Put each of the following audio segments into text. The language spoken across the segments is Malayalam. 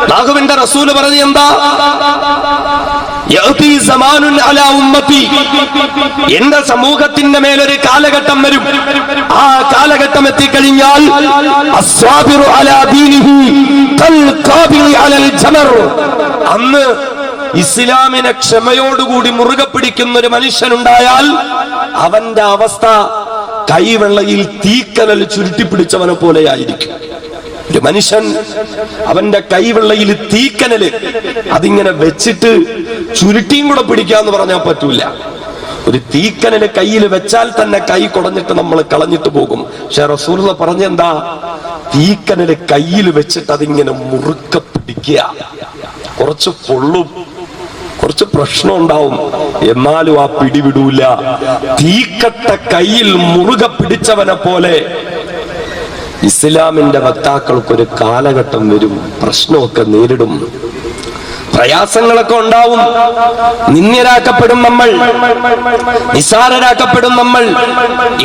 അല്ലാഹുവിന്റെ റസൂൽ പറഞ്ഞു എന്താ? യഅതി സമാനുൻ അലാ ഉമ്മത്തി, എന്റെ സമൂഹത്തിന്റെ മേലൊരു കാലഘട്ടം വരും. ആ കാലഘട്ടം എത്തിക്കഴിഞ്ഞാൽ അസ്വാബിറു അലാ ദീനിഹി കൽ ഖാബിലി അലൽ ജമർ, അന്ന് ഇസ്ലാമിനെ ക്ഷമയോടുകൂടി മുറുകെ പിടിക്കുന്ന ഒരു മനുഷ്യനുണ്ടായാൽ അവന്റെ അവസ്ഥ കൈവെള്ളയിൽ തീക്കനൽ ചുരുട്ടിപ്പിടിച്ചവനെ പോലെയായിരിക്കും. ഒരു മനുഷ്യൻ അവന്റെ കൈവെള്ളയിൽ തീക്കനല് അതിങ്ങനെ വെച്ചിട്ട് ചുരുട്ടിയും കൂടെ പിടിക്കാന്ന് പറഞ്ഞാൽ പറ്റൂല. ഒരു തീക്കനല് കയ്യിൽ വെച്ചാൽ തന്നെ കൈ കുടഞ്ഞിട്ട് നമ്മൾ കളഞ്ഞിട്ട് പോകും. പക്ഷെ റസൂലുള്ളാഹി പറഞ്ഞെന്താ? തീക്കനല് കയ്യിൽ വെച്ചിട്ട് അതിങ്ങനെ മുറുക്കെ പിടിക്കുക. കുറച്ച് പൊള്ളും, കുറച്ച് പ്രശ്നം ഉണ്ടാവും, എന്നാലും ആ പിടിവിടൂല. തീക്കട്ട കയ്യിൽ മുറുകെ പിടിച്ചവനെ പോലെ ഇസ്ലാമിന്റെ വക്താക്കൾക്കൊരു കാലഘട്ടം വരും. പ്രശ്നമൊക്കെ നേരിടും, പ്രയാസങ്ങളൊക്കെ ഉണ്ടാവും. നിന്ദ്യരാക്കപ്പെടും നമ്മൾ, നിസാരരാക്കപ്പെടും നമ്മൾ.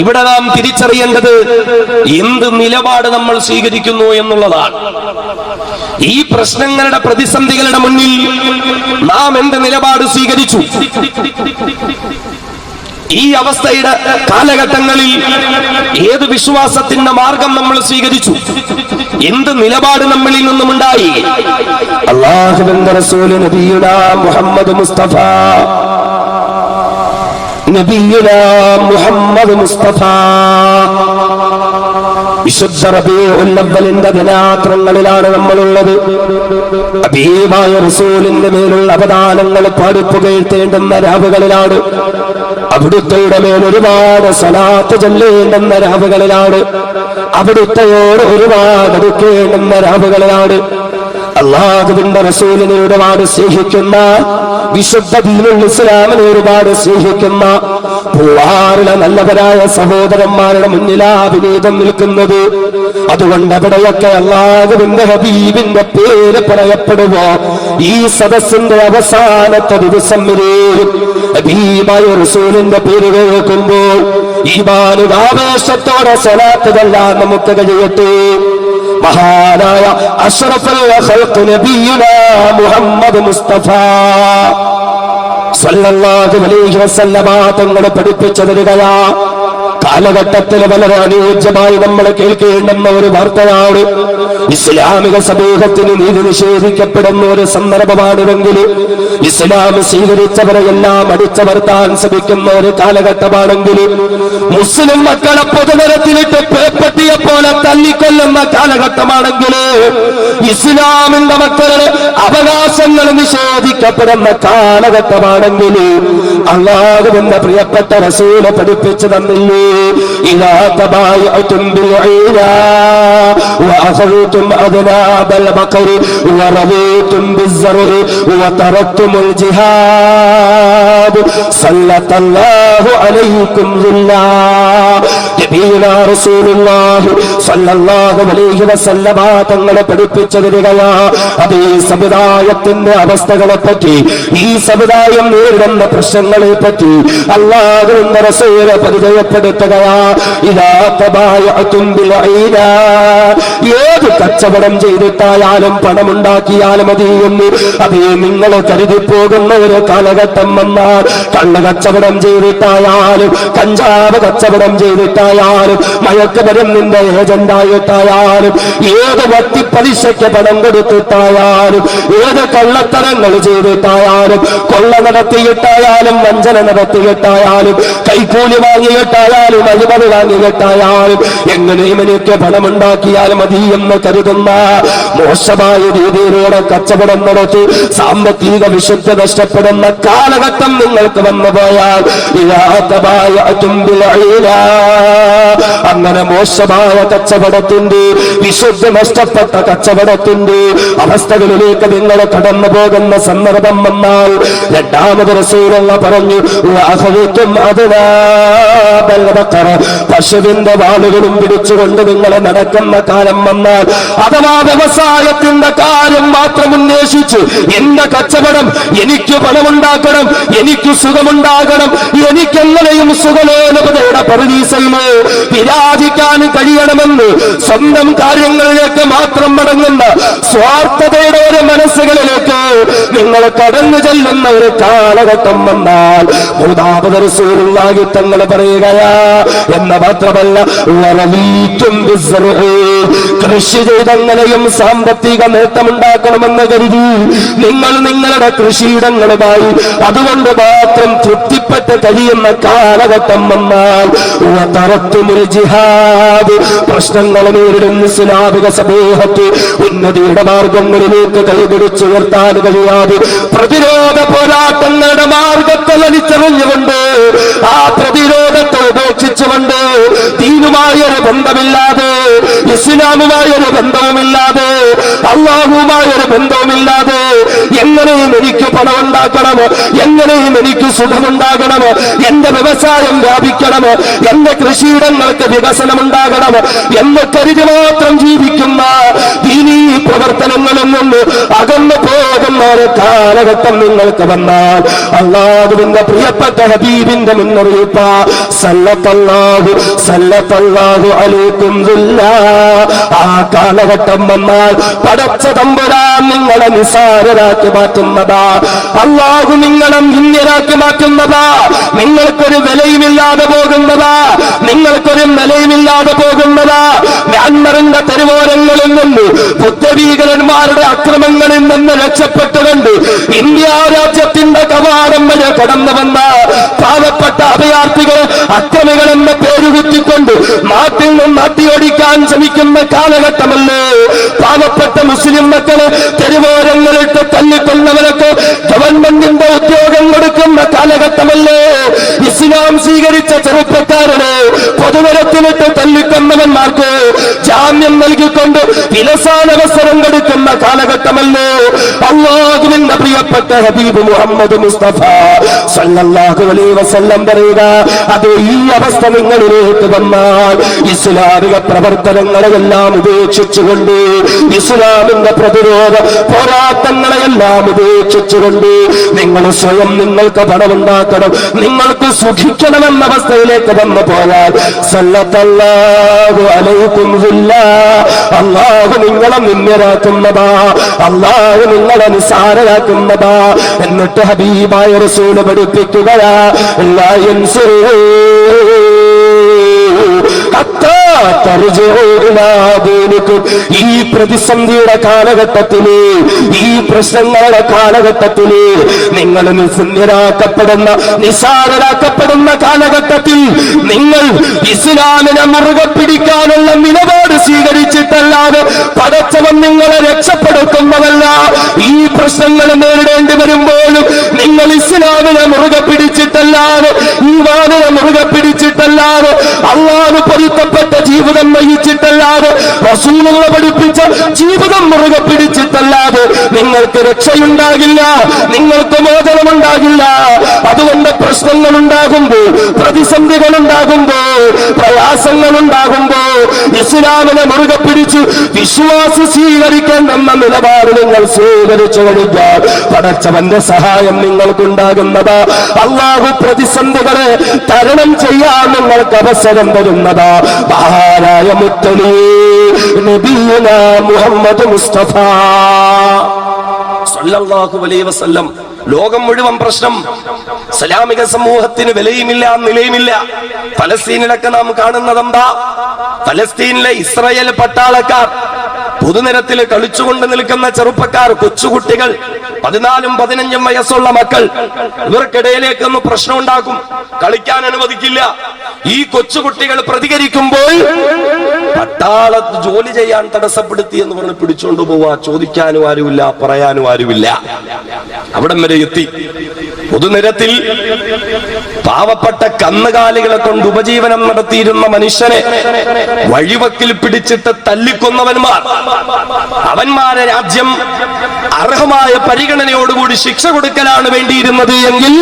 ഇവിടെ നാം തിരിച്ചറിയേണ്ടത് എന്ത് നിലപാട് നമ്മൾ സ്വീകരിക്കുന്നു എന്നുള്ളതാണ്. ഈ പ്രശ്നങ്ങളുടെ പ്രതിസന്ധികളുടെ മുന്നിൽ നാം എന്ത് നിലപാട് സ്വീകരിച്ചു? ഈ അവസ്ഥയുടെ കാലഘട്ടങ്ങളിൽ ഏത് വിശ്വാസത്തിന്റെ മാർഗം നമ്മൾ സ്വീകരിച്ചു? എന്ത് നിലപാട് നമ്മളിൽ നിന്നുമുണ്ടായി? അല്ലാഹുവിന്റെ റസൂൽ നബിയുനാ മുഹമ്മദ് മുസ്തഫ, നബിയുനാ മുഹമ്മദ് മുസ്തഫ വിശുദ്ധ റബീഉൽ അവ്വലിന്റെ ദിനാത്രങ്ങളിലാണ് നമ്മളുള്ളത്. ഹബീബായ റസൂലിന്റെ മേലുള്ള അവദാനങ്ങൾ പാടിപ്പുകഴ്ത്തേണ്ടുന്ന രാവുകളിലാണ്. അവിടുത്തെ മേൽ ഒരുപാട് സ്വലാത്ത് ചൊല്ലേണ്ടുന്ന രാവുകളിലാണ്. അവിടുത്തെയോട് ഒരുപാട് അടുക്കേണ്ടുന്ന രാവുകളിലാണ്. അല്ലാഹുവിന്റെ റസൂലിനെ ഒരുപാട് സ്നേഹിക്കുന്ന, വിശുദ്ധ ദീനുൽ ഇസ്ലാമിനെ ഒരുപാട് സ്നേഹിക്കുന്ന പൂവാറിലെ നല്ലവരായ സഹോദരന്മാരുടെ മുന്നിലാ വിനീതം നിൽക്കുന്നത്. അതുകൊണ്ട് അവിടെയൊക്കെ അല്ലാഹുവിന്റെ ഹബീബിന്റെ പേര് പറയപ്പെടുമോ ഈ സദസ്സിന്റെ അവസാനത്തെ ദിവസം വരെയും ഹബീബായ റസൂലിന്റെ പേര് കേൾക്കുമ്പോൾ ഈമാനിക ആവേശത്തോടെ സ്വലാത്ത് ചൊല്ലാൻ നമുക്ക് കഴിയട്ടെ. മഹാനായ അഷ്റഫുൽ ഖൽഖ് നബിയുനാ മുഹമ്മദ് മുസ്തഫ സല്ലല്ലാഹു അലൈഹി വസല്ലമ തങ്ങളെ പഠിപ്പിച്ചു തരികയാ. കാലഘട്ടത്തിൽ വളരെ അനുയോജ്യമായി നമ്മൾ കേൾക്കേണ്ടുന്ന ഒരു വാർത്തയാണ്. ഇസ്ലാമിക സമൂഹത്തിന് നീതി നിഷേധിക്കപ്പെടുന്ന ഒരു സന്ദർഭമാണെങ്കിൽ ഇസ്ലാം സ്വീകരിച്ചവരെ എല്ലാം അടിച്ചമർത്താൻ ശ്രമിക്കുന്ന ഒരു കാലഘട്ടമാണെങ്കിൽ, മുസ്ലിം മക്കളെ പൊതുനിരത്തിലിട്ട് പേപ്പട്ടിയെ പോലെ തല്ലിക്കൊല്ലുന്ന കാലഘട്ടമാണെങ്കിൽ, ഇസ്ലാമിന്റെ മക്കളുടെ അവകാശങ്ങൾ നിഷേധിക്കപ്പെടുന്ന കാലഘട്ടമാണെങ്കിൽ, അല്ലാഹുവിന്റെ പ്രിയപ്പെട്ട റസൂൽ പഠിപ്പിച്ചു തന്നില്ലേ? إذا تبايعتم بالعينا وأخذتم أذناب البقر ورضيتم بالزرع وتركتم الجهاد سلط الله عليكم ذلا. നബിയുനാ റസൂലുള്ളാഹി സ്വല്ലല്ലാഹു അലൈഹി വസല്ലമ തങ്ങളെ പഠിപ്പിച്ചു തരികയാ. അത് ഈ സമുദായത്തിന്റെ അവസ്ഥകളെ പറ്റി, ഈ സമുദായം നേരിടുന്ന പ്രശ്നങ്ങളെ പറ്റി അല്ലാഹുവിന്റെ റസൂൽ പരിചയപ്പെടുത്തുകയാ. ഇദാ തബായഅതും ബിൽഈന, ഏത് കച്ചവടം ചെയ്തിട്ടായാലും പണമുണ്ടാക്കിയാലും മതിയെന്ന് അതേ നിങ്ങൾ കരുതി പോകുന്ന ഒരു കാലഘട്ടം വന്നാൽ, കള്ള് കച്ചവടം ചെയ്തിട്ടായാലും, കഞ്ചാവ് കച്ചവടം ചെയ്തിട്ടായാലും, മയക്കുമരുന്നിന്റെ ഏജന്റായിട്ടായാലും, ഏത് വട്ടിപ്പലിശയ്ക്ക് പണം കൊടുത്തിട്ടായാലും, ഏത് കള്ളത്തരങ്ങൾ ചെയ്തിട്ടായാലും, കൊള്ള നടത്തിയിട്ടായാലും, വഞ്ചന നടത്തിയിട്ടായാലും, കൈക്കൂലി വാങ്ങിയിട്ടായാലും, അഴിമതി വാങ്ങിയിട്ടായാലും, എങ്ങനെയും എനിക്ക് പണമുണ്ടാക്കിയാൽ മതി എന്ന് കരുതുന്ന മോശമായ രീതിയിലൂടെ കച്ചവടം നടത്തി സാമ്പത്തിക വിശുദ്ധ നഷ്ടപ്പെടുന്ന കാലഘട്ടം നിങ്ങൾക്ക് വന്നുപോയാൽ, അങ്ങനെ മോശമായ കച്ചവടത്തിന്റെ, വിശുദ്ധ നഷ്ടപ്പെട്ട കച്ചവടത്തിന്റെ അവസ്ഥകളിലേക്ക് നിങ്ങൾ കടന്നു പോകുന്ന സന്ദർഭം വന്നാൽ, രണ്ടാമത് റസൂലുള്ളാഹി പറഞ്ഞു, പശുവിന്റെ വാളുകളും പിടിച്ചുകൊണ്ട് നിങ്ങൾ നടക്കുന്ന കാലം വന്നാൽ, അഥവാ വ്യവസായത്തിന്റെ കാര്യം മാത്രം ഉന്നേഷിച്ച് എന്റെ കച്ചവടം, എനിക്ക് പണമുണ്ടാക്കണം, എനിക്ക് സുഖമുണ്ടാകണം, എനിക്കെങ്ങനെയും സുഖലോലപതയുടെ പരദീസയിലോ വിരാജിക്കാൻ കഴിയണമെന്ന് സ്വന്തം കാര്യങ്ങളിലേക്ക് മാത്രം മടങ്ങുന്ന സ്വാർത്ഥതയുടെ ഒരു ചികിത്സകളിലേക്ക് നിങ്ങൾ കടന്നു ചെല്ലുന്ന ഒരു കാലഘട്ടം വന്നാൽ മൂന്നാമത് റസൂലുള്ളാഹി തങ്ങൾ പറയുകയാ എന്ന് മാത്രമല്ല കൃഷി ചെയ്തങ്ങനെയും സാമ്പത്തിക നേട്ടമുണ്ടാക്കണമെന്ന് കരുതി നിങ്ങൾ നിങ്ങളുടെ കൃഷിയിടങ്ങളുമായി അതുകൊണ്ട് മാത്രം തൃപ്തിപ്പെട്ട് കഴിയുന്ന കാലഘട്ടം വന്നാൽ ജിഹാദ് പ്രശ്നങ്ങൾ നേരിടുന്ന ഇസ്ലാമിക സമൂഹത്തിൽ ഉന്നതിയുടെ മാർഗങ്ങളിലേക്ക് കൈപിടിച്ചുയർത്താൻ കഴിയാതെ പ്രതിരോധ പോരാട്ടങ്ങളുടെ മാർഗത്തെ വലിച്ചെറിഞ്ഞുകൊണ്ട് ആ പ്രതിരോധത്തെ ഉപേക്ഷിച്ചുകൊണ്ട് ദീനുമായൊരു ബന്ധമില്ലാതെ ഇസ്ലാമുമായൊരു ബന്ധവുമില്ലാതെ അല്ലാഹുവുമായൊരു ബന്ധവുമില്ലാതെ എങ്ങനെയും എനിക്ക് പണമുണ്ടാക്കണം, എങ്ങനെയും എനിക്ക് സുഖമുണ്ടാകണം, എന്റെ വ്യവസായം വ്യാപിക്കണം, എന്റെ കൃഷിയിടങ്ങൾക്ക് വികസനം ഉണ്ടാകണം എന്ന് കരുതി മാത്രം ജീവിക്കുന്ന ദീനീ പ്രവർത്തനങ്ങളിൽ നിന്ന് അകന്നു പോകുന്ന ഒരു കാലഘട്ടം നിങ്ങൾക്ക് വന്നാൽ അല്ലാഹുവിന്റെ പ്രിയപ്പെട്ട ഹബീബിന്റെ മുന്നറിയിപ്പ് സല്ലല്ലാഹു അലൈക്കും ആ കാലഘട്ടം വന്നാൽ പടച്ച തമ്പുരാൻ നിങ്ങളെ നിസാരരാക്കി മാറ്റുന്നതാ, അല്ലാഹു നിങ്ങളെ നിന്ദ്യരാക്കി മാറ്റുന്നതാ, നിങ്ങൾക്കൊരു വിലയുമില്ലാതെ പോകുന്നതാ, നിങ്ങൾക്കൊരു നിലയുമില്ലാതെ പോകുന്നതാ. മ്യാൻമറിന്റെ തെരുവോരങ്ങളിൽ നിന്ന് ബുദ്ധഭീകരന്മാരുടെ അക്രമങ്ങളിൽ നിന്ന് രക്ഷപ്പെട്ടുകൊണ്ട് ഇന്ത്യ രാജ്യത്തിന്റെ കവാടം വരെ കടന്നു വന്ന പാവപ്പെട്ട അഭയാർത്ഥികൾ അക്രമികളെന്ന് പേരുകുത്തിക്കൊണ്ട് നാട്ടിൽ നിന്ന് നാട്ടിയോടിക്കാൻ ശ്രമിക്കുന്ന കാലഘട്ടമല്ലേ? പാവപ്പെട്ട മുസ്ലിം മക്കള് തെരുവോരങ്ങളിട്ട് തല്ലിക്കൊന്നവരൊക്കെ ഗവൺമെന്റിന്റെ ഉദ്യോഗം കൊടുക്കുന്ന കാലഘട്ടമല്ലേ? ഇസ്ലാം സ്വീകരിച്ച ചെറുപ്പക്കാരന് പൊതുനിരത്തിലിട്ട് തല്ലിക്കൊന്നവന്മാർക്ക് ജാമ്യം നൽകിക്കൊണ്ട് വിലസാനവസരം കൊടുക്കുന്ന കാലഘട്ടമല്ലേ? അല്ലാഹുവിന്റെ പ്രിയപ്പെട്ട ഹബീബ് മുഹമ്മദ് മുസ്തഫ സല്ലല്ലാഹു അലൈഹി വസല്ലം പറയുക, അത് ഈ അവസ്ഥ നിങ്ങളിലേക്ക് വന്നാൽ ഇസ്ലാമിക പ്രവർത്തനങ്ങളെല്ലാം ഉപേക്ഷിച്ചുകൊണ്ട് ഇസ്ലാമിന്റെ പ്രതിരോധ പോരാട്ടങ്ങളെല്ലാം ഉപേക്ഷിച്ചുകൊണ്ട് നിങ്ങൾ സ്വയം നിങ്ങൾക്ക് പണമുണ്ടാക്കണം, നിങ്ങൾക്ക് സുഖിക്കണമെന്ന അവസ്ഥയിലേക്ക് വന്നു പോയാൽ സല്ലല്ലാഹു അലൈക്കും അല്ലാഹു നിങ്ങളെ നിന്ദ്യരാക്കുന്നതാ, അല്ലാഹു നിങ്ങളെ നിസാരരാക്കുന്നതാ. എന്നിട്ട് ഹബീബായ റസൂൽ പഠിപ്പിക്കുകയാ, ലാ യൻസുറൂ ഈ പ്രതിസന്ധിയുടെ കാലഘട്ടത്തില്, ഈ പ്രശ്നങ്ങളുടെ കാലഘട്ടത്തില്, നിങ്ങൾ നിസ്സന്യരാക്കപ്പെടുന്ന നിസാരരാക്കപ്പെടുന്ന കാലഘട്ടത്തിൽ നിങ്ങൾ ഇസ്ലാമിനെ മുറുകെ പിടിക്കാനുള്ള നിലപാട് സ്വീകരിച്ചിട്ടല്ലാതെ പടച്ചവൻ നിങ്ങളെ രക്ഷപ്പെടുത്തുന്നതല്ല. ഈ പ്രശ്നങ്ങൾ നേരിടേണ്ടി വരുമ്പോഴും നിങ്ങൾ ഇസ്ലാമിനെ മുറുകെ പിടിച്ചിട്ടല്ലാതെ, ഈമാനിനെ മുറുകെ പിടിച്ചിട്ടല്ലാതെ, അല്ലാഹു പൊരുത്തപ്പെട്ട ജീവിതം നയിച്ചിട്ടല്ലാതെ, റസൂലുള്ളാഹി പഠിപ്പിച്ച ജീവിതം മുറുകെ പിടിച്ചിട്ടല്ലാതെ നിങ്ങൾക്ക് രക്ഷയുണ്ടാകില്ല, നിങ്ങൾക്ക് മോചനമുണ്ടാകില്ല. അതുകൊണ്ട് പ്രശ്നങ്ങൾ ഉണ്ടാകുമ്പോ, പ്രതിസന്ധികൾ ഉണ്ടാകുമ്പോ, പ്രയാസങ്ങൾ ഉണ്ടാകുമ്പോ ഇസ്ലാമിനെ മുറുകെ പിടിച്ചു വിശ്വാസം സ്വീകരിക്കേണ്ടെന്ന നിലപാട് നിങ്ങൾ സ്വീകരിച്ചു കഴിഞ്ഞാൽ പടച്ചവന്റെ സഹായം നിങ്ങൾക്കുണ്ടാകുന്നതാ. അല്ലാഹു പ്രതിസന്ധികളെ തരണം ചെയ്യാൻ നിങ്ങൾക്ക് അവസരം തരുന്നതാ. മഹാനായ മുത്തലി നബിയുന മുഹമ്മദ് മുസ്തഫ സല്ലല്ലാഹു അലൈഹി വസല്ലം. ലോകം മുഴുവൻ പ്രശ്നം, ഇസ്ലാമിക സമൂഹത്തിന് വിലയുമില്ല, നിലയുമില്ല. ഫലസ്തീനിലൊക്കെ നാം കാണുന്നതെന്താ? ഫലസ്തീനിലെ ഇസ്രായേൽ പട്ടാളക്കാർ, പൊതുനിരത്തിൽ കളിച്ചുകൊണ്ട് നിൽക്കുന്ന ചെറുപ്പക്കാർ, കൊച്ചുകുട്ടികൾ, 14-15 വയസ്സുള്ള മക്കൾ, ഇവർക്കിടയിലേക്ക് ഒന്ന് പ്രശ്നം ഉണ്ടാക്കും, കളിക്കാൻ അനുവദിക്കില്ല. ഈ കൊച്ചുകുട്ടികൾ പ്രതികരിക്കുമ്പോൾ പട്ടാളത്ത് ജോലി ചെയ്യാൻ തടസ്സപ്പെടുത്തി എന്ന് പറഞ്ഞ് പിടിച്ചുകൊണ്ട് പോവാ. ചോദിക്കാനും ആരുമില്ല, പറയാനും ആരുമില്ല. അവിടം വരെ എത്തി. പൊതുനിരത്തിൽ പാവപ്പെട്ട കന്നുകാലികളെ കൊണ്ട് ഉപജീവനം നടത്തിയിരുന്ന മനുഷ്യനെ വഴിവക്കിൽ പിടിച്ചിട്ട് തല്ലിക്കൊന്നവന്മാർ, അവന്മാരെ രാജ്യം അർഹമായ പരിഗണനയോടുകൂടി ശിക്ഷ കൊടുക്കലാണ് വേണ്ടിയിരുന്നത് എങ്കിൽ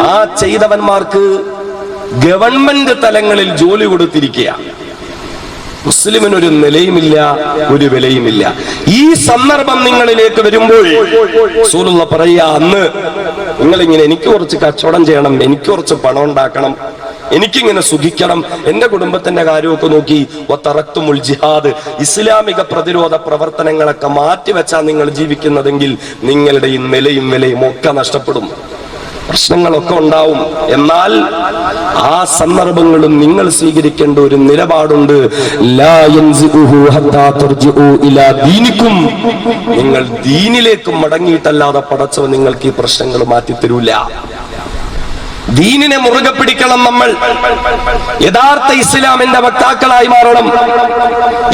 ആ ചെയ്തവന്മാർക്ക് ഗവൺമെന്റ് തലങ്ങളിൽ ജോലി കൊടുത്തിരിക്കുകയാണ്. മുസ്ലിമിനൊരു നിലയുമില്ല, ഒരു വിലയുമില്ല. ഈ സന്ദർഭം നിങ്ങളിലേക്ക് വരുമ്പോൾ റസൂലുള്ളാഹി പറയുക, അന്ന് നിങ്ങളിങ്ങനെ എനിക്ക് കുറച്ച് കച്ചവടം ചെയ്യണം, എനിക്ക് കുറച്ച് പണം ഉണ്ടാക്കണം, എനിക്കിങ്ങനെ സുഖിക്കണം, എന്റെ കുടുംബത്തിന്റെ കാര്യമൊക്കെ നോക്കി വതറക്തുമുൽ ജിഹാദ്, ഇസ്ലാമിക പ്രതിരോധ പ്രവർത്തനങ്ങളൊക്കെ മാറ്റിവെച്ചാൽ നിങ്ങൾ ജീവിക്കുന്നതെങ്കിൽ നിങ്ങളുടെ ഈ നിലയും വിലയും ഒക്കെ നഷ്ടപ്പെടും, പ്രശ്നങ്ങളൊക്കെ ഉണ്ടാവും. എന്നാൽ ആ സന്ദർഭങ്ങളും നിങ്ങൾ സ്വീകരിക്കേണ്ട ഒരു നിലപാടുണ്ട്. ലാ യൻസിഉഹു ഹത്താ തർജിഉ ഇലാ ദീനിക്കും, നിങ്ങൾ ദീനിലേക്ക് മടങ്ങിയിട്ടല്ലാതെ പടച്ചവൻ നിങ്ങൾക്ക് ഈ പ്രശ്നങ്ങൾ മാറ്റിത്തരൂല. ദീനിനെ മുറുകെ പിടിക്കണം. നമ്മൾ യഥാർത്ഥ ഇസ്ലാമിന്റെ വക്താക്കളായി മാറണം,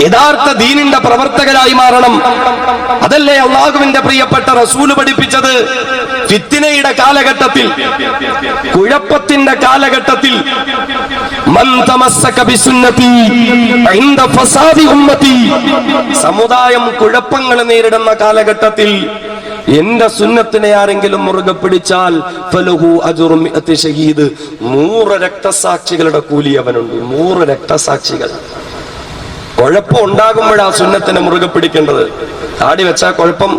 യഥാർത്ഥ ദീനിന്റെ പ്രവർത്തകരായി മാറണം. അതല്ലേ അള്ളാഹുവിന്റെ പ്രിയപ്പെട്ട റസൂല് പഠിപ്പിച്ചത്? ഫിത്നയുടെ കാലഘട്ടത്തിൽ, കുഴപ്പത്തിന്റെ കാലഘട്ടത്തിൽ, മൻ തമസ്സക ബിസുന്നതി ഇൻദ ഫസാദി ഉമ്മതി, സമുദായം കുഴപ്പങ്ങൾ നേരിടുന്ന കാലഘട്ടത്തിൽ എന്റെ സുന്നത്തിനെ ആരെങ്കിലും മുറുകെ പിടിച്ചാൽ ഫലഹു അജ്റു മിഅത്തി ഷഹീദ്, 100 രക്തസാക്ഷികളുടെ കൂലി അവനുണ്ട്. 100 രക്തസാക്ഷികൾ. കുഴപ്പം ഉണ്ടാകുമ്പോഴാ സുന്നത്തിനെ മുറുകെ പിടിക്കേണ്ടത്. താടി വെച്ചാ കുഴപ്പം,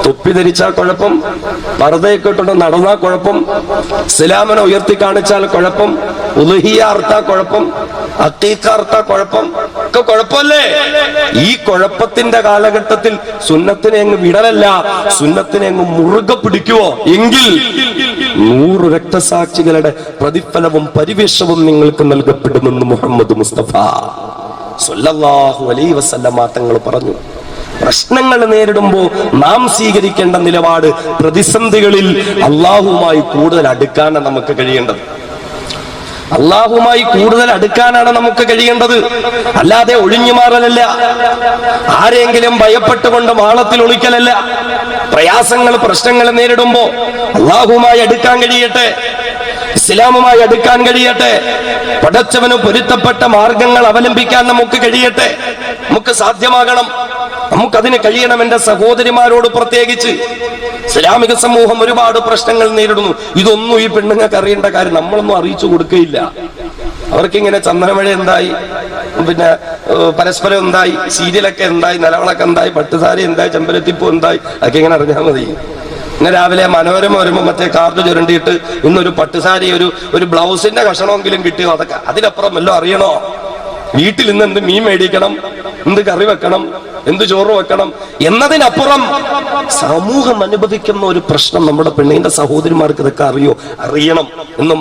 തൊപ്പി ധരിച്ചാൽ കുഴപ്പം, പർദ്ദയൊക്കെ ഇട്ടുകൊണ്ട് നടന്നാൽ കുഴപ്പം, ഇസ്ലാമിനെ ഉയർത്തി കാണിച്ചാൽ കുഴപ്പം, ഉളുഹിയ അർത്താ കുഴപ്പം, അഖീഖ അർത്താ കുഴപ്പം, ഒക്കെ കുഴപ്പമല്ലേ? ഈ കുഴപ്പത്തിന്റെ കാലഘട്ടത്തിൽ സുന്നത്തിനെ അങ്ങ് വിടലല്ല, സുന്നത്തിനെ അങ്ങ് മുറുകെ പിടിക്കുവോ എങ്കിൽ 100 രക്തസാക്ഷികളുടെ പ്രതിഫലവും പരിവേഷവും നിങ്ങൾക്ക് നൽകപ്പെടുമെന്ന് മുഹമ്മദ് മുസ്തഫ സല്ലല്ലാഹു അലൈഹി വസല്ലമ തങ്ങൾ പറഞ്ഞു. പ്രശ്നങ്ങൾ നേരിടുമ്പോൾ നാം സ്വീകരിക്കേണ്ട നിലപാട്, പ്രതിസന്ധികളിൽ അള്ളാഹുവുമായി കൂടുതൽ അടുക്കാനാണ് നമുക്ക് കഴിയേണ്ടത്. അള്ളാഹുമായി കൂടുതൽ അടുക്കാനാണ് നമുക്ക് കഴിയേണ്ടത്, അല്ലാതെ ഒഴിഞ്ഞു മാറലല്ല, ആരെങ്കിലും ഭയപ്പെട്ടുകൊണ്ട് മാളത്തിൽ ഒളിക്കലല്ല. പ്രയാസങ്ങൾ, പ്രശ്നങ്ങൾ നേരിടുമ്പോ അള്ളാഹുമായി അടുക്കാൻ കഴിയട്ടെ, ഇസ്ലാമുമായി അടുക്കാൻ കഴിയട്ടെ, പടച്ചവന് പൊരുത്തപ്പെട്ട മാർഗങ്ങൾ അവലംബിക്കാൻ നമുക്ക് കഴിയട്ടെ, നമുക്ക് സാധ്യമാകണം, നമുക്കതിന് കഴിയണം. എന്റെ സഹോദരിമാരോട് പ്രത്യേകിച്ച്, ഇസ്ലാമിക സമൂഹം ഒരുപാട് പ്രശ്നങ്ങൾ നേരിടുന്നു. ഇതൊന്നും ഈ പെണ്ണുങ്ങൾക്ക് അറിയേണ്ട കാര്യം നമ്മളൊന്നും അറിയിച്ചു കൊടുക്കുകയില്ല. അവർക്കിങ്ങനെ ചന്ദനമഴ എന്തായി, പിന്നെ പരസ്പരം എന്തായി, സീരിയലൊക്കെ എന്തായി, നിലവിളക്ക് എന്തായി, പട്ടുസാരി എന്തായി, ചെമ്പരത്തിപ്പൂ എന്തായി, അതൊക്കെ ഇങ്ങനെ അറിഞ്ഞാൽ മതി. ഇന്ന് രാവിലെ മനോരമ വരുമ്പോ മറ്റേ കാർഡ് ചുരണ്ടിയിട്ട് ഇന്നൊരു പട്ടുസാരി, ഒരു ബ്ലൗസിന്റെ കഷണമെങ്കിലും കിട്ടിയോ, അതൊക്കെ അതിലപ്പുറം വല്ലതും അറിയണോ? വീട്ടിൽ ഇന്ന് എന്ത് മീൻ മേടിക്കണം, എന്ത് കറി വെക്കണം, എന്ത് ചോറ് വെക്കണം എന്നതിനപ്പുറം സമൂഹം അനുഭവിക്കുന്ന ഒരു പ്രശ്നം നമ്മുടെ പെണ്ണിന്റെ സഹോദരിമാർക്ക് ഇതൊക്കെ അറിയണം എന്ന്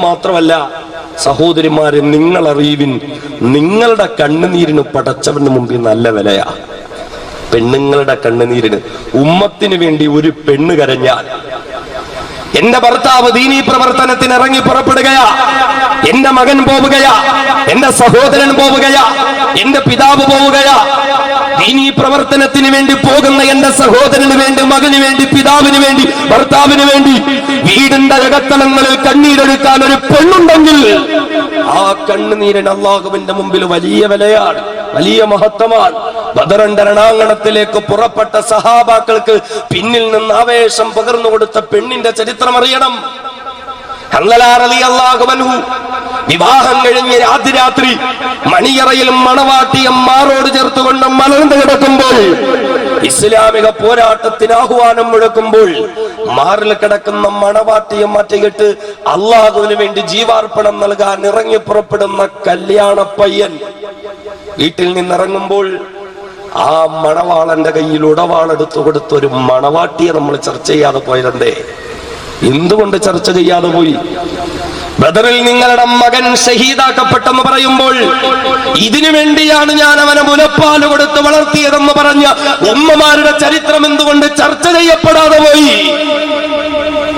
മാത്രമല്ല സഹോദരിമാരെ, നിങ്ങൾ അറിയുവിൻ, നിങ്ങളുടെ കണ്ണുനീരിന് പടച്ചവന് മുമ്പിൽ നല്ല വിലയാ. പെണ്ണുങ്ങളുടെ കണ്ണുനീരിന്, ഉമ്മത്തിന് വേണ്ടി ഒരു പെണ്ണ് കരഞ്ഞാൽ, എന്റെ ഭർത്താവ് ദീനീ പ്രവർത്തനത്തിന് ഇറങ്ങി പുറപ്പെടുകയാ, എന്റെ മകൻ പോവുകയാ, എന്റെ സഹോദരൻ പോവുകയാ, എന്റെ പിതാവ് പോവുകയാ, ദീനീ പ്രവർത്തനത്തിന് വേണ്ടി പോകുന്ന എന്റെ സഹോദരന് വേണ്ടി, മകന് വേണ്ടി, പിതാവിന് വേണ്ടി, ഭർത്താവിന് വേണ്ടി വീടിന്റെ അകത്തളങ്ങളിൽ കണ്ണീരൊഴുക്കാൻ ഒരു പെണ്ണുണ്ടെങ്കിൽ ആ കണ്ണുനീരൻ അല്ലാഹുവിന്റെ മുമ്പിൽ വലിയ വിലയാണ്, വലിയ മഹത്വമാണ്. ബദറിന്റെ രണാങ്കണത്തിലേക്ക് പുറപ്പെട്ട സഹാബാക്കൾക്ക് പിന്നിൽ നിന്ന് ആവേശം പകർന്നു കൊടുത്ത പെണ്ണിന്റെ ചരിത്രം അറിയണം. വിവാഹം കഴിഞ്ഞ് രാത്രി മണിയറയിൽ മണവാട്ടിയം മാറോട് ചേർത്തുകൊണ്ട് മലർന്നു കിടക്കുമ്പോൾ, ഇസ്ലാമിക പോരാട്ടത്തിന് ആഹ്വാനം മുഴക്കുമ്പോൾ, മാറിൽ കിടക്കുന്ന മണവാട്ടിയം മാറ്റിയിട്ട് അള്ളാഹുവിന് വേണ്ടി ജീവാർപ്പണം നൽകാൻ ഇറങ്ങി പുറപ്പെടുന്ന കല്യാണ പയ്യൻ വീട്ടിൽ നിന്നിറങ്ങുമ്പോൾ ആ മണവാളന്റെ കയ്യിൽ ഉടവാളെടുത്തു കൊടുത്ത ഒരു മണവാട്ടിയെ നമ്മൾ ചർച്ച ചെയ്യാതെ പോയതെന്തേ? എന്തുകൊണ്ട് ചർച്ച ചെയ്യാതെ പോയി? ബദറിൽ നിങ്ങളുടെ മകൻ ഷഹീദാക്കപ്പെട്ടെന്ന് പറയുമ്പോൾ, ഇതിനു വേണ്ടിയാണ് ഞാൻ അവനെ മുലപ്പാല് കൊടുത്ത് വളർത്തിയതെന്ന് പറഞ്ഞ ഉമ്മമാരുടെ ചരിത്രം എന്തുകൊണ്ട് ചർച്ച ചെയ്യപ്പെടാതെ പോയി?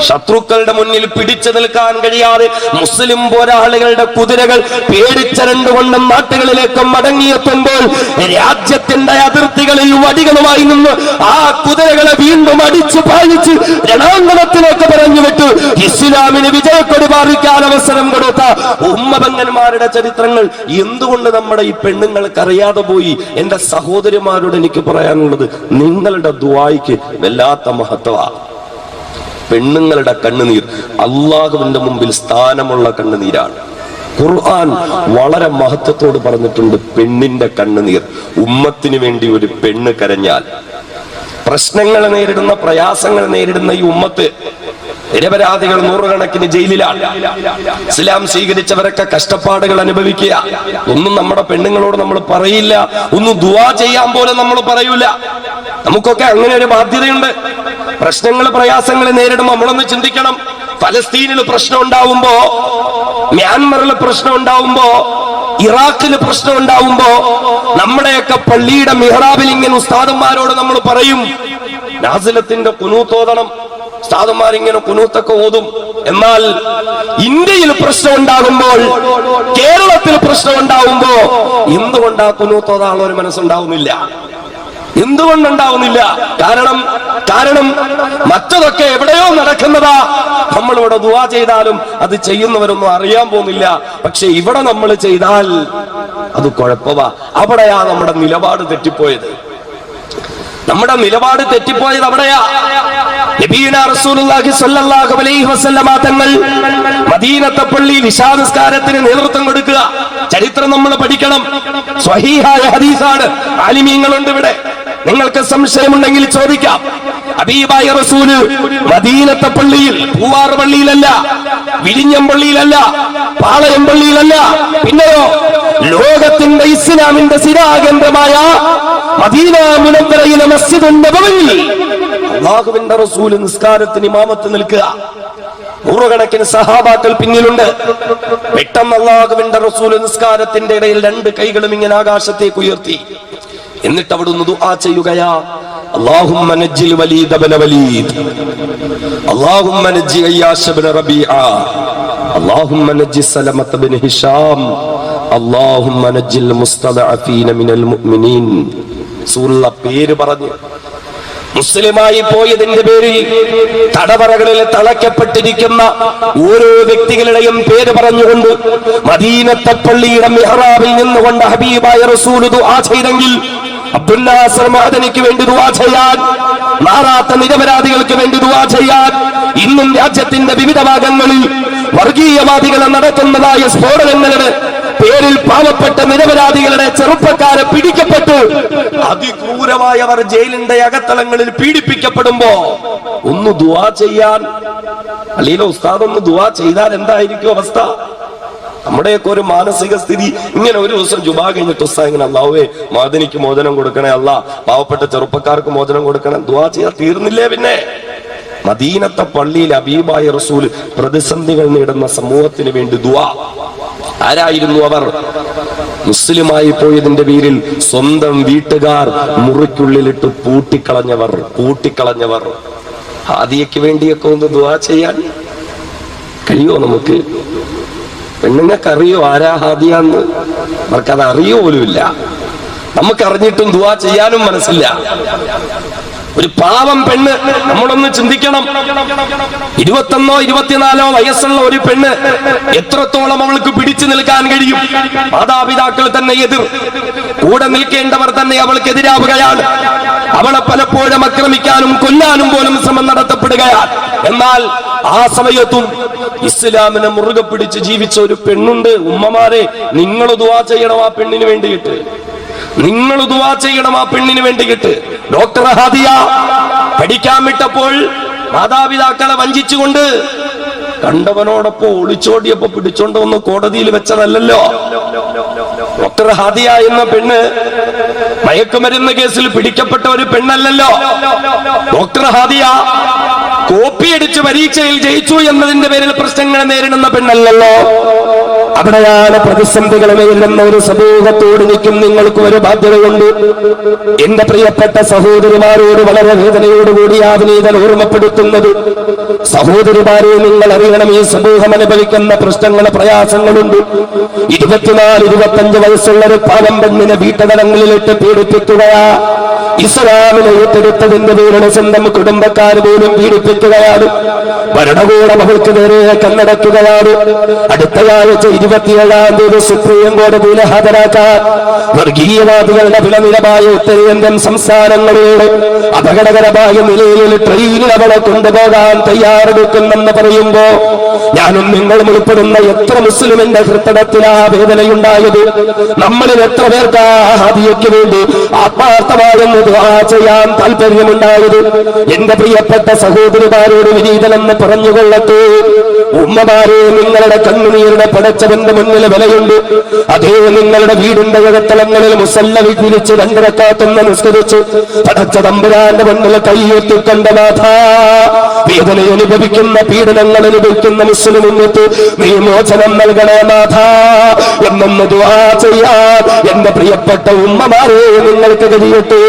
ശത്രുക്കളുടെ മുന്നിൽ പിടിച്ചു നിൽക്കാൻ കഴിയാതെ മുസ്ലിം പോരാളികളുടെ കുതിരകൾ പേടിച്ചരണ്ടുകൊണ്ട് നാട്ടുകളിലേക്ക് മടങ്ങിയെത്തുമ്പോൾ, രാജ്യത്തിന്റെ അതിർത്തികളിൽ വടികളുമായി നിന്ന് ആ കുതിരകളെ വീണ്ടും അടിച്ചു പായിച്ച് രണാങ്കണത്തിലേക്ക് പറഞ്ഞുവിട്ട് ഇസ്ലാമിന് വിജയക്കൊടി പാറിക്കാൻ അവസരം കൊടുത്ത ഉമ്മപെങ്ങന്മാരുടെ ചരിത്രങ്ങൾ എന്തുകൊണ്ട് നമ്മുടെ ഈ പെണ്ണുങ്ങൾക്ക് അറിയാതെ പോയി? എന്റെ സഹോദരിമാരോട് എനിക്ക് പറയാനുള്ളത്, നിങ്ങളുടെ ദുആയ്ക്ക് വല്ലാത്ത മഹത്വമാണ്. പെണ്ണുങ്ങളുടെ കണ്ണുനീർ അള്ളാഹുവിന്റെ മുമ്പിൽ സ്ഥാനമുള്ള കണ്ണുനീരാണ്. ഖുർആൻ വളരെ മഹത്വത്തോട് പറഞ്ഞിട്ടുണ്ട്, പെണ്ണിന്റെ കണ്ണുനീർ. ഉമ്മത്തിന് വേണ്ടി ഒരു പെണ്ണ് കരഞ്ഞാൽ, പ്രശ്നങ്ങൾ നേരിടുന്ന, പ്രയാസങ്ങൾ നേരിടുന്ന ഈ ഉമ്മത്ത് നിരപരാധികൾ നൂറുകണക്കിന് ജയിലിലാണ്. ഇസ്ലാം സ്വീകരിച്ചവരൊക്കെ കഷ്ടപ്പാടുകൾ അനുഭവിക്കുക. ഒന്നും നമ്മുടെ പെണ്ണുങ്ങളോട് നമ്മൾ പറയില്ല, ഒന്നും ദുആ ചെയ്യാൻ പോലും നമ്മൾ പറയൂല. നമുക്കൊക്കെ അങ്ങനെ ഒരു ബാധ്യതയുണ്ട്. പ്രശ്നങ്ങൾ പ്രയാസങ്ങൾ നേരിടുമ്പോൾ നമ്മളൊന്ന് ചിന്തിക്കണം. ഫലസ്തീനിൽ പ്രശ്നം ഉണ്ടാവുമ്പോ, മ്യാൻമറിൽ പ്രശ്നം ഉണ്ടാവുമ്പോ, ഇറാഖിൽ പ്രശ്നം ഉണ്ടാവുമ്പോ നമ്മുടെയൊക്കെ പള്ളിയുടെ മിഹ്റാബിൽ ഇങ്ങനെ ഉസ്താദന്മാരോട് നമ്മൾ പറയും, നാസിലത്തിന്റെ കുനൂത്ത് ഓതണം. ഉസ്താദന്മാരിങ്ങനെ കുനൂത്തൊക്കെ ഓതും. എന്നാൽ ഇന്ത്യയിൽ പ്രശ്നം ഉണ്ടാകുമ്പോൾ, കേരളത്തിൽ പ്രശ്നം ഉണ്ടാവുമ്പോ എന്തുകൊണ്ടാ കുനൂത്ത് ഓതാനുള്ള ഒരു മനസ്സുണ്ടാവുന്നില്ല? എന്തുകൊണ്ടുണ്ടാവുന്നില്ല? കാരണം മറ്റതൊക്കെ എവിടെയോ നടക്കുന്നതാ. നമ്മളിവിടെ ദുആ ചെയ്താലും അത് ചെയ്യുന്നവരൊന്നും അറിയാൻ പോകുന്നില്ല. പക്ഷെ ഇവിടെ നമ്മൾ ചെയ്താൽ അത് കുഴപ്പമാ. അവിടെയാ നമ്മുടെ നിലപാട് തെറ്റിപ്പോയത്. നമ്മുടെ നിലപാട് തെറ്റിപ്പോയത് അവിടെയാ. നബിയുനാ റസൂലുള്ളാഹി സ്വല്ലല്ലാഹു അലൈഹി വസല്ലമ തങ്ങൾ മദീനത്തെ പള്ളിയിൽ ഇശാ നിസ്കാരത്തിന് നേതൃത്വം കൊടുക്കുക. ചരിത്രം നമ്മൾ പഠിക്കണം. സ്വഹീഹായ ഹദീസാണ്. ആലിമീങ്ങളുണ്ട് ഇവിടെ. നിങ്ങൾക്ക് സംശയമുണ്ടെങ്കിൽ ചോദിക്കാം. ഹബീബായ റസൂല് മദീനത്തെ പള്ളിയിൽ, പൂവാർ പള്ളിയിലല്ല, വിഴിഞ്ഞം പള്ളിയിലല്ല, പാളയം പള്ളിയിലല്ല, പിന്നെയോ ലോകത്തിന്റെ ഇസ്ലാമിന്റെ സ്ഥിരാകേന്ദ്രമായ മദീന മുനവ്വറയിലെ മസ്ജിദുൻ നബവിയിൽ അല്ലാഹുവിന്റെ റസൂൽ നിസ്കാരത്തിന് ഇമാമത്ത് നിൽക്കുക. നൂറുകണക്കിന് സഹാബാക്കൾ പിന്നിലുണ്ട്. പെട്ടെന്ന് അല്ലാഹുവിന്റെ റസൂൽ നിസ്കാരത്തിന്റെ ഇടയിൽ രണ്ട് കൈകളും ഇങ്ങനെ ആകാശത്തേക്ക് ഉയർത്തി. എന്നിട്ട് അവിടുന്ന് ദുആ ചെയ്യുകയാ, അല്ലാഹുമ്മ നജ്ജിൽ വലീദ് ഇബ്നു വലീദ്, അല്ലാഹുമ്മ നജ്ജി അയ്യാശ് ഇബ്നു റബീഅ, അല്ലാഹുമ്മ നജ്ജി സലമത്ത് ഇബ്നു ഹിശാം, അല്ലാഹുമ്മ നജ്ജിൽ മുസ്തദഅഫീന മിനൽ മുഅ്മിനീൻ. സൂറ പേര് പറഞ്ഞു. മുസ്ലിമായി പോയതിന്റെ പേരിൽ തടവറകളിൽ തളയ്ക്കപ്പെട്ടിരിക്കുന്ന ഓരോ വ്യക്തികളുടെയും പേര് പറഞ്ഞുകൊണ്ട് മദീനത്തെ പള്ളിയുടെ മിഹ്റാബിൽ നിന്നുകൊണ്ട് ഹബീബായ റസൂൽ ദുആ ചെയ്തെങ്കിൽ, അബ്ദുല്ലാഹ് മഅദനിക്ക് വേണ്ടി ദുആ ചെയ്യാൻ, മാറാത്ത നിരപരാധികൾക്ക് വേണ്ടി ദുആ ചെയ്യാൻ, ഇന്നും രാജ്യത്തിന്റെ വിവിധ ഭാഗങ്ങളിൽ വർഗീയവാദികളെ നടത്തുന്നതായ സ്ഫോടനങ്ങളുടെ പേരിൽ പാവപ്പെട്ട നിരപരാധികളുടെ ചെറുപ്പക്കാരെ പിടിക്കപ്പെട്ടു അതിക്രൂരമായവർ ജയിലിന്റെ അകത്തളങ്ങളിൽ പീഡിപ്പിക്കപ്പെടുമ്പോ ഒന്ന് ദുആ ചെയ്യാൻ, അല്ലീലോ ഉസ്താദ് ഒന്ന് ദുആ ചെയ്താൽ എന്തായിരിക്കും അവസ്ഥ? നമ്മുടെയൊക്കെ ഒരു മാനസിക സ്ഥിതി ഇങ്ങനെ. ഒരു ദിവസം ജുമാ കഴിഞ്ഞിട്ട് ഉസ്താദ് ഇങ്ങനെ, അല്ലാഹുവേ മഅദനിക്ക് മോചനം കൊടുക്കണേ, അല്ലാ പാവപ്പെട്ട ചെറുപ്പക്കാർക്ക് മോചനം കൊടുക്കണം, ദുആ ചെയ്യാൻ തീർന്നില്ലേ? പിന്നെ മദീനത്തെ പള്ളിയിൽ ഹബീബായ റസൂൽ പ്രതിസന്ധികൾ നേടുന്ന സമൂഹത്തിന് വേണ്ടി ദുആ. ആരായിരുന്നു അവർ? മുസ്ലിമായി പോയതിന്റെ പേരിൽ സ്വന്തം വീട്ടുകാർ മുറിക്കുള്ളിലിട്ട് പൂട്ടിക്കളഞ്ഞവർ. ഹാദിയക്ക് വേണ്ടിയൊക്കെ ഒന്ന് ദുആ ചെയ്യാൻ കഴിയോ നമുക്ക്? പെണ്ണുങ്ങൾക്കറിയോ ആരാ ഹാദിയാന്ന്? അവർക്കത് അറിയോ പോലുമില്ല. നമുക്കറിഞ്ഞിട്ടും ദുആ ചെയ്യാനും മനസ്സില്ല. ഒരു പാവം പെണ്ണ്, നമ്മളൊന്ന് ചിന്തിക്കണം. 21 24 വയസ്സുള്ള ഒരു പെണ്ണ്, എത്രത്തോളം അവൾക്ക് പിടിച്ചു നിൽക്കാൻ കഴിയും? മാതാപിതാക്കൾ തന്നെ കൂടെ നിൽക്കേണ്ടവർ തന്നെ അവൾക്കെതിരാവുകയാണ്. അവളെ പലപ്പോഴും ആക്രമിക്കാനും കൊല്ലാനും പോലും ശ്രമം നടത്തപ്പെടുകയാണ്. എന്നാൽ ആ സമയത്തും ഇസ്ലാമിനെ മുറുകെ പിടിച്ച് ജീവിച്ച ഒരു പെണ്ണുണ്ട്. ഉമ്മമാരെ, നിങ്ങൾ ദുആ ചെയ്യണം ആ പെണ്ണിന് വേണ്ടിയിട്ട്. നിങ്ങൾ ദുആ ചെയ്യണം ആ പെണ്ണിന് വേണ്ടിയിട്ട്. ഡോക്ടർ ഹാദിയ പഠിക്കാൻ വിട്ടപ്പോൾ മാതാപിതാക്കളെ വഞ്ചിച്ചുകൊണ്ട് കണ്ടവനോടൊപ്പം ഒളിച്ചോടിയപ്പോ പിടിച്ചോണ്ട് വന്ന് കോടതിയിൽ വെച്ചതല്ലല്ലോ. ഡോക്ടർ ഹാദിയ എന്ന പെണ്ണ് മയക്കുമരുന്ന് കേസിൽ പിടിക്കപ്പെട്ട ഒരു പെണ്ണല്ലല്ലോ. ഡോക്ടർ ഹാദിയ കോപ്പിയടിച്ച് പരീക്ഷയിൽ ജയിച്ചു എന്നതിന്റെ പേരിൽ പ്രശ്നങ്ങൾ നേരിടുന്ന പെണ്ണല്ലല്ലോ. അവിടെയാണ് പ്രതിസന്ധികളെ നേരിടുന്ന ഒരു സമൂഹത്തോട് നിൽക്കും നിങ്ങൾക്ക് ഒരു ബാധ്യതയുണ്ട്. എന്റെ പ്രിയപ്പെട്ട സഹോദരിമാരോട് വളരെ വേദനയോടുകൂടി ആ വിനീതൻ ഓർമ്മപ്പെടുത്തുന്നത്, സഹോദരിമാരെ നിങ്ങൾ അറിയണം, ഈ സമൂഹം അനുഭവിക്കുന്ന പ്രശ്നങ്ങൾ പ്രയാസങ്ങളുണ്ട്. 24 25 വയസ്സുള്ള ഒരു പാവം പെണ്ണിനെ വീട്ടുതലങ്ങളിലിട്ട് പീഡിപ്പിക്കുകയാ. ഇസ്ലാമിനെ ഏറ്റെടുത്തതിന്റെ പേരിൽ സ്വന്തം കുടുംബക്കാർ പോലും പീഡിപ്പിക്കുകയാണ്. ഭരണകൂടം അവൾക്ക് നേരെ കണ്ണടക്കുകയാണ്. അടുത്തയാഴ്ച 27-ാം തീയതി സുപ്രീം കോടതിയിൽ ഹാജരാക്കാൻ വർഗീയവാദികളുടെ വിളനിലമായ ഉത്തരേന്ത്യൻ സംസ്ഥാനങ്ങളിലൂടെ അപകടകരമായ നിലയിൽ ട്രെയിനിൽ അവളെ കൊണ്ടുപോകാൻ തയ്യാറെടുക്കുന്നെന്ന് പറയുമ്പോ ഞാനും നിങ്ങളും ഉൾപ്പെടുന്ന എത്ര മുസ്ലിമിന്റെ ഹൃദയത്തിലാ വേദനയുണ്ടായത്? നമ്മളിൽ എത്ര പേർക്ക് ഹാദിയയ്ക്ക് വേണ്ടി ആത്മാർത്ഥമായെന്ന് ദുആ ചെയ്യാൻ താല്പര്യമുണ്ടായത്? എന്റെ പ്രിയപ്പെട്ട സഹോദരിമാരോട് വിനീതനെന്ന് പറഞ്ഞുകൊള്ളട്ടെ, ഉമ്മമാരെ, നിങ്ങളുടെ കണ്ണുനീരുടെ പടച്ചവന്റെ മുന്നിൽ വിലയുണ്ട്. അതേ നിങ്ങളുടെ വീടിന്റെ ഇടത്തളങ്ങളിൽ മുസല്ല വിരിച്ച് 2 റക്അത്ത് നിസ്കരിച്ച് പടച്ച തമ്പുരാന്റെ മുന്നിൽ കൈയെത്തിക്കണ്ട നാഥ, വേദന അനുഭവിക്കുന്ന, പീഡനങ്ങൾ അനുഭവിക്കുന്ന മുസ്ലിം ഉമ്മത്ത് നീ മോചനം നൽകണേ നാഥ എന്നൊന്ന് ദുആ ചെയ്യാൻ എന്റെ പ്രിയപ്പെട്ട ഉമ്മമാരെ നിങ്ങൾക്ക് കഴിയട്ടെ.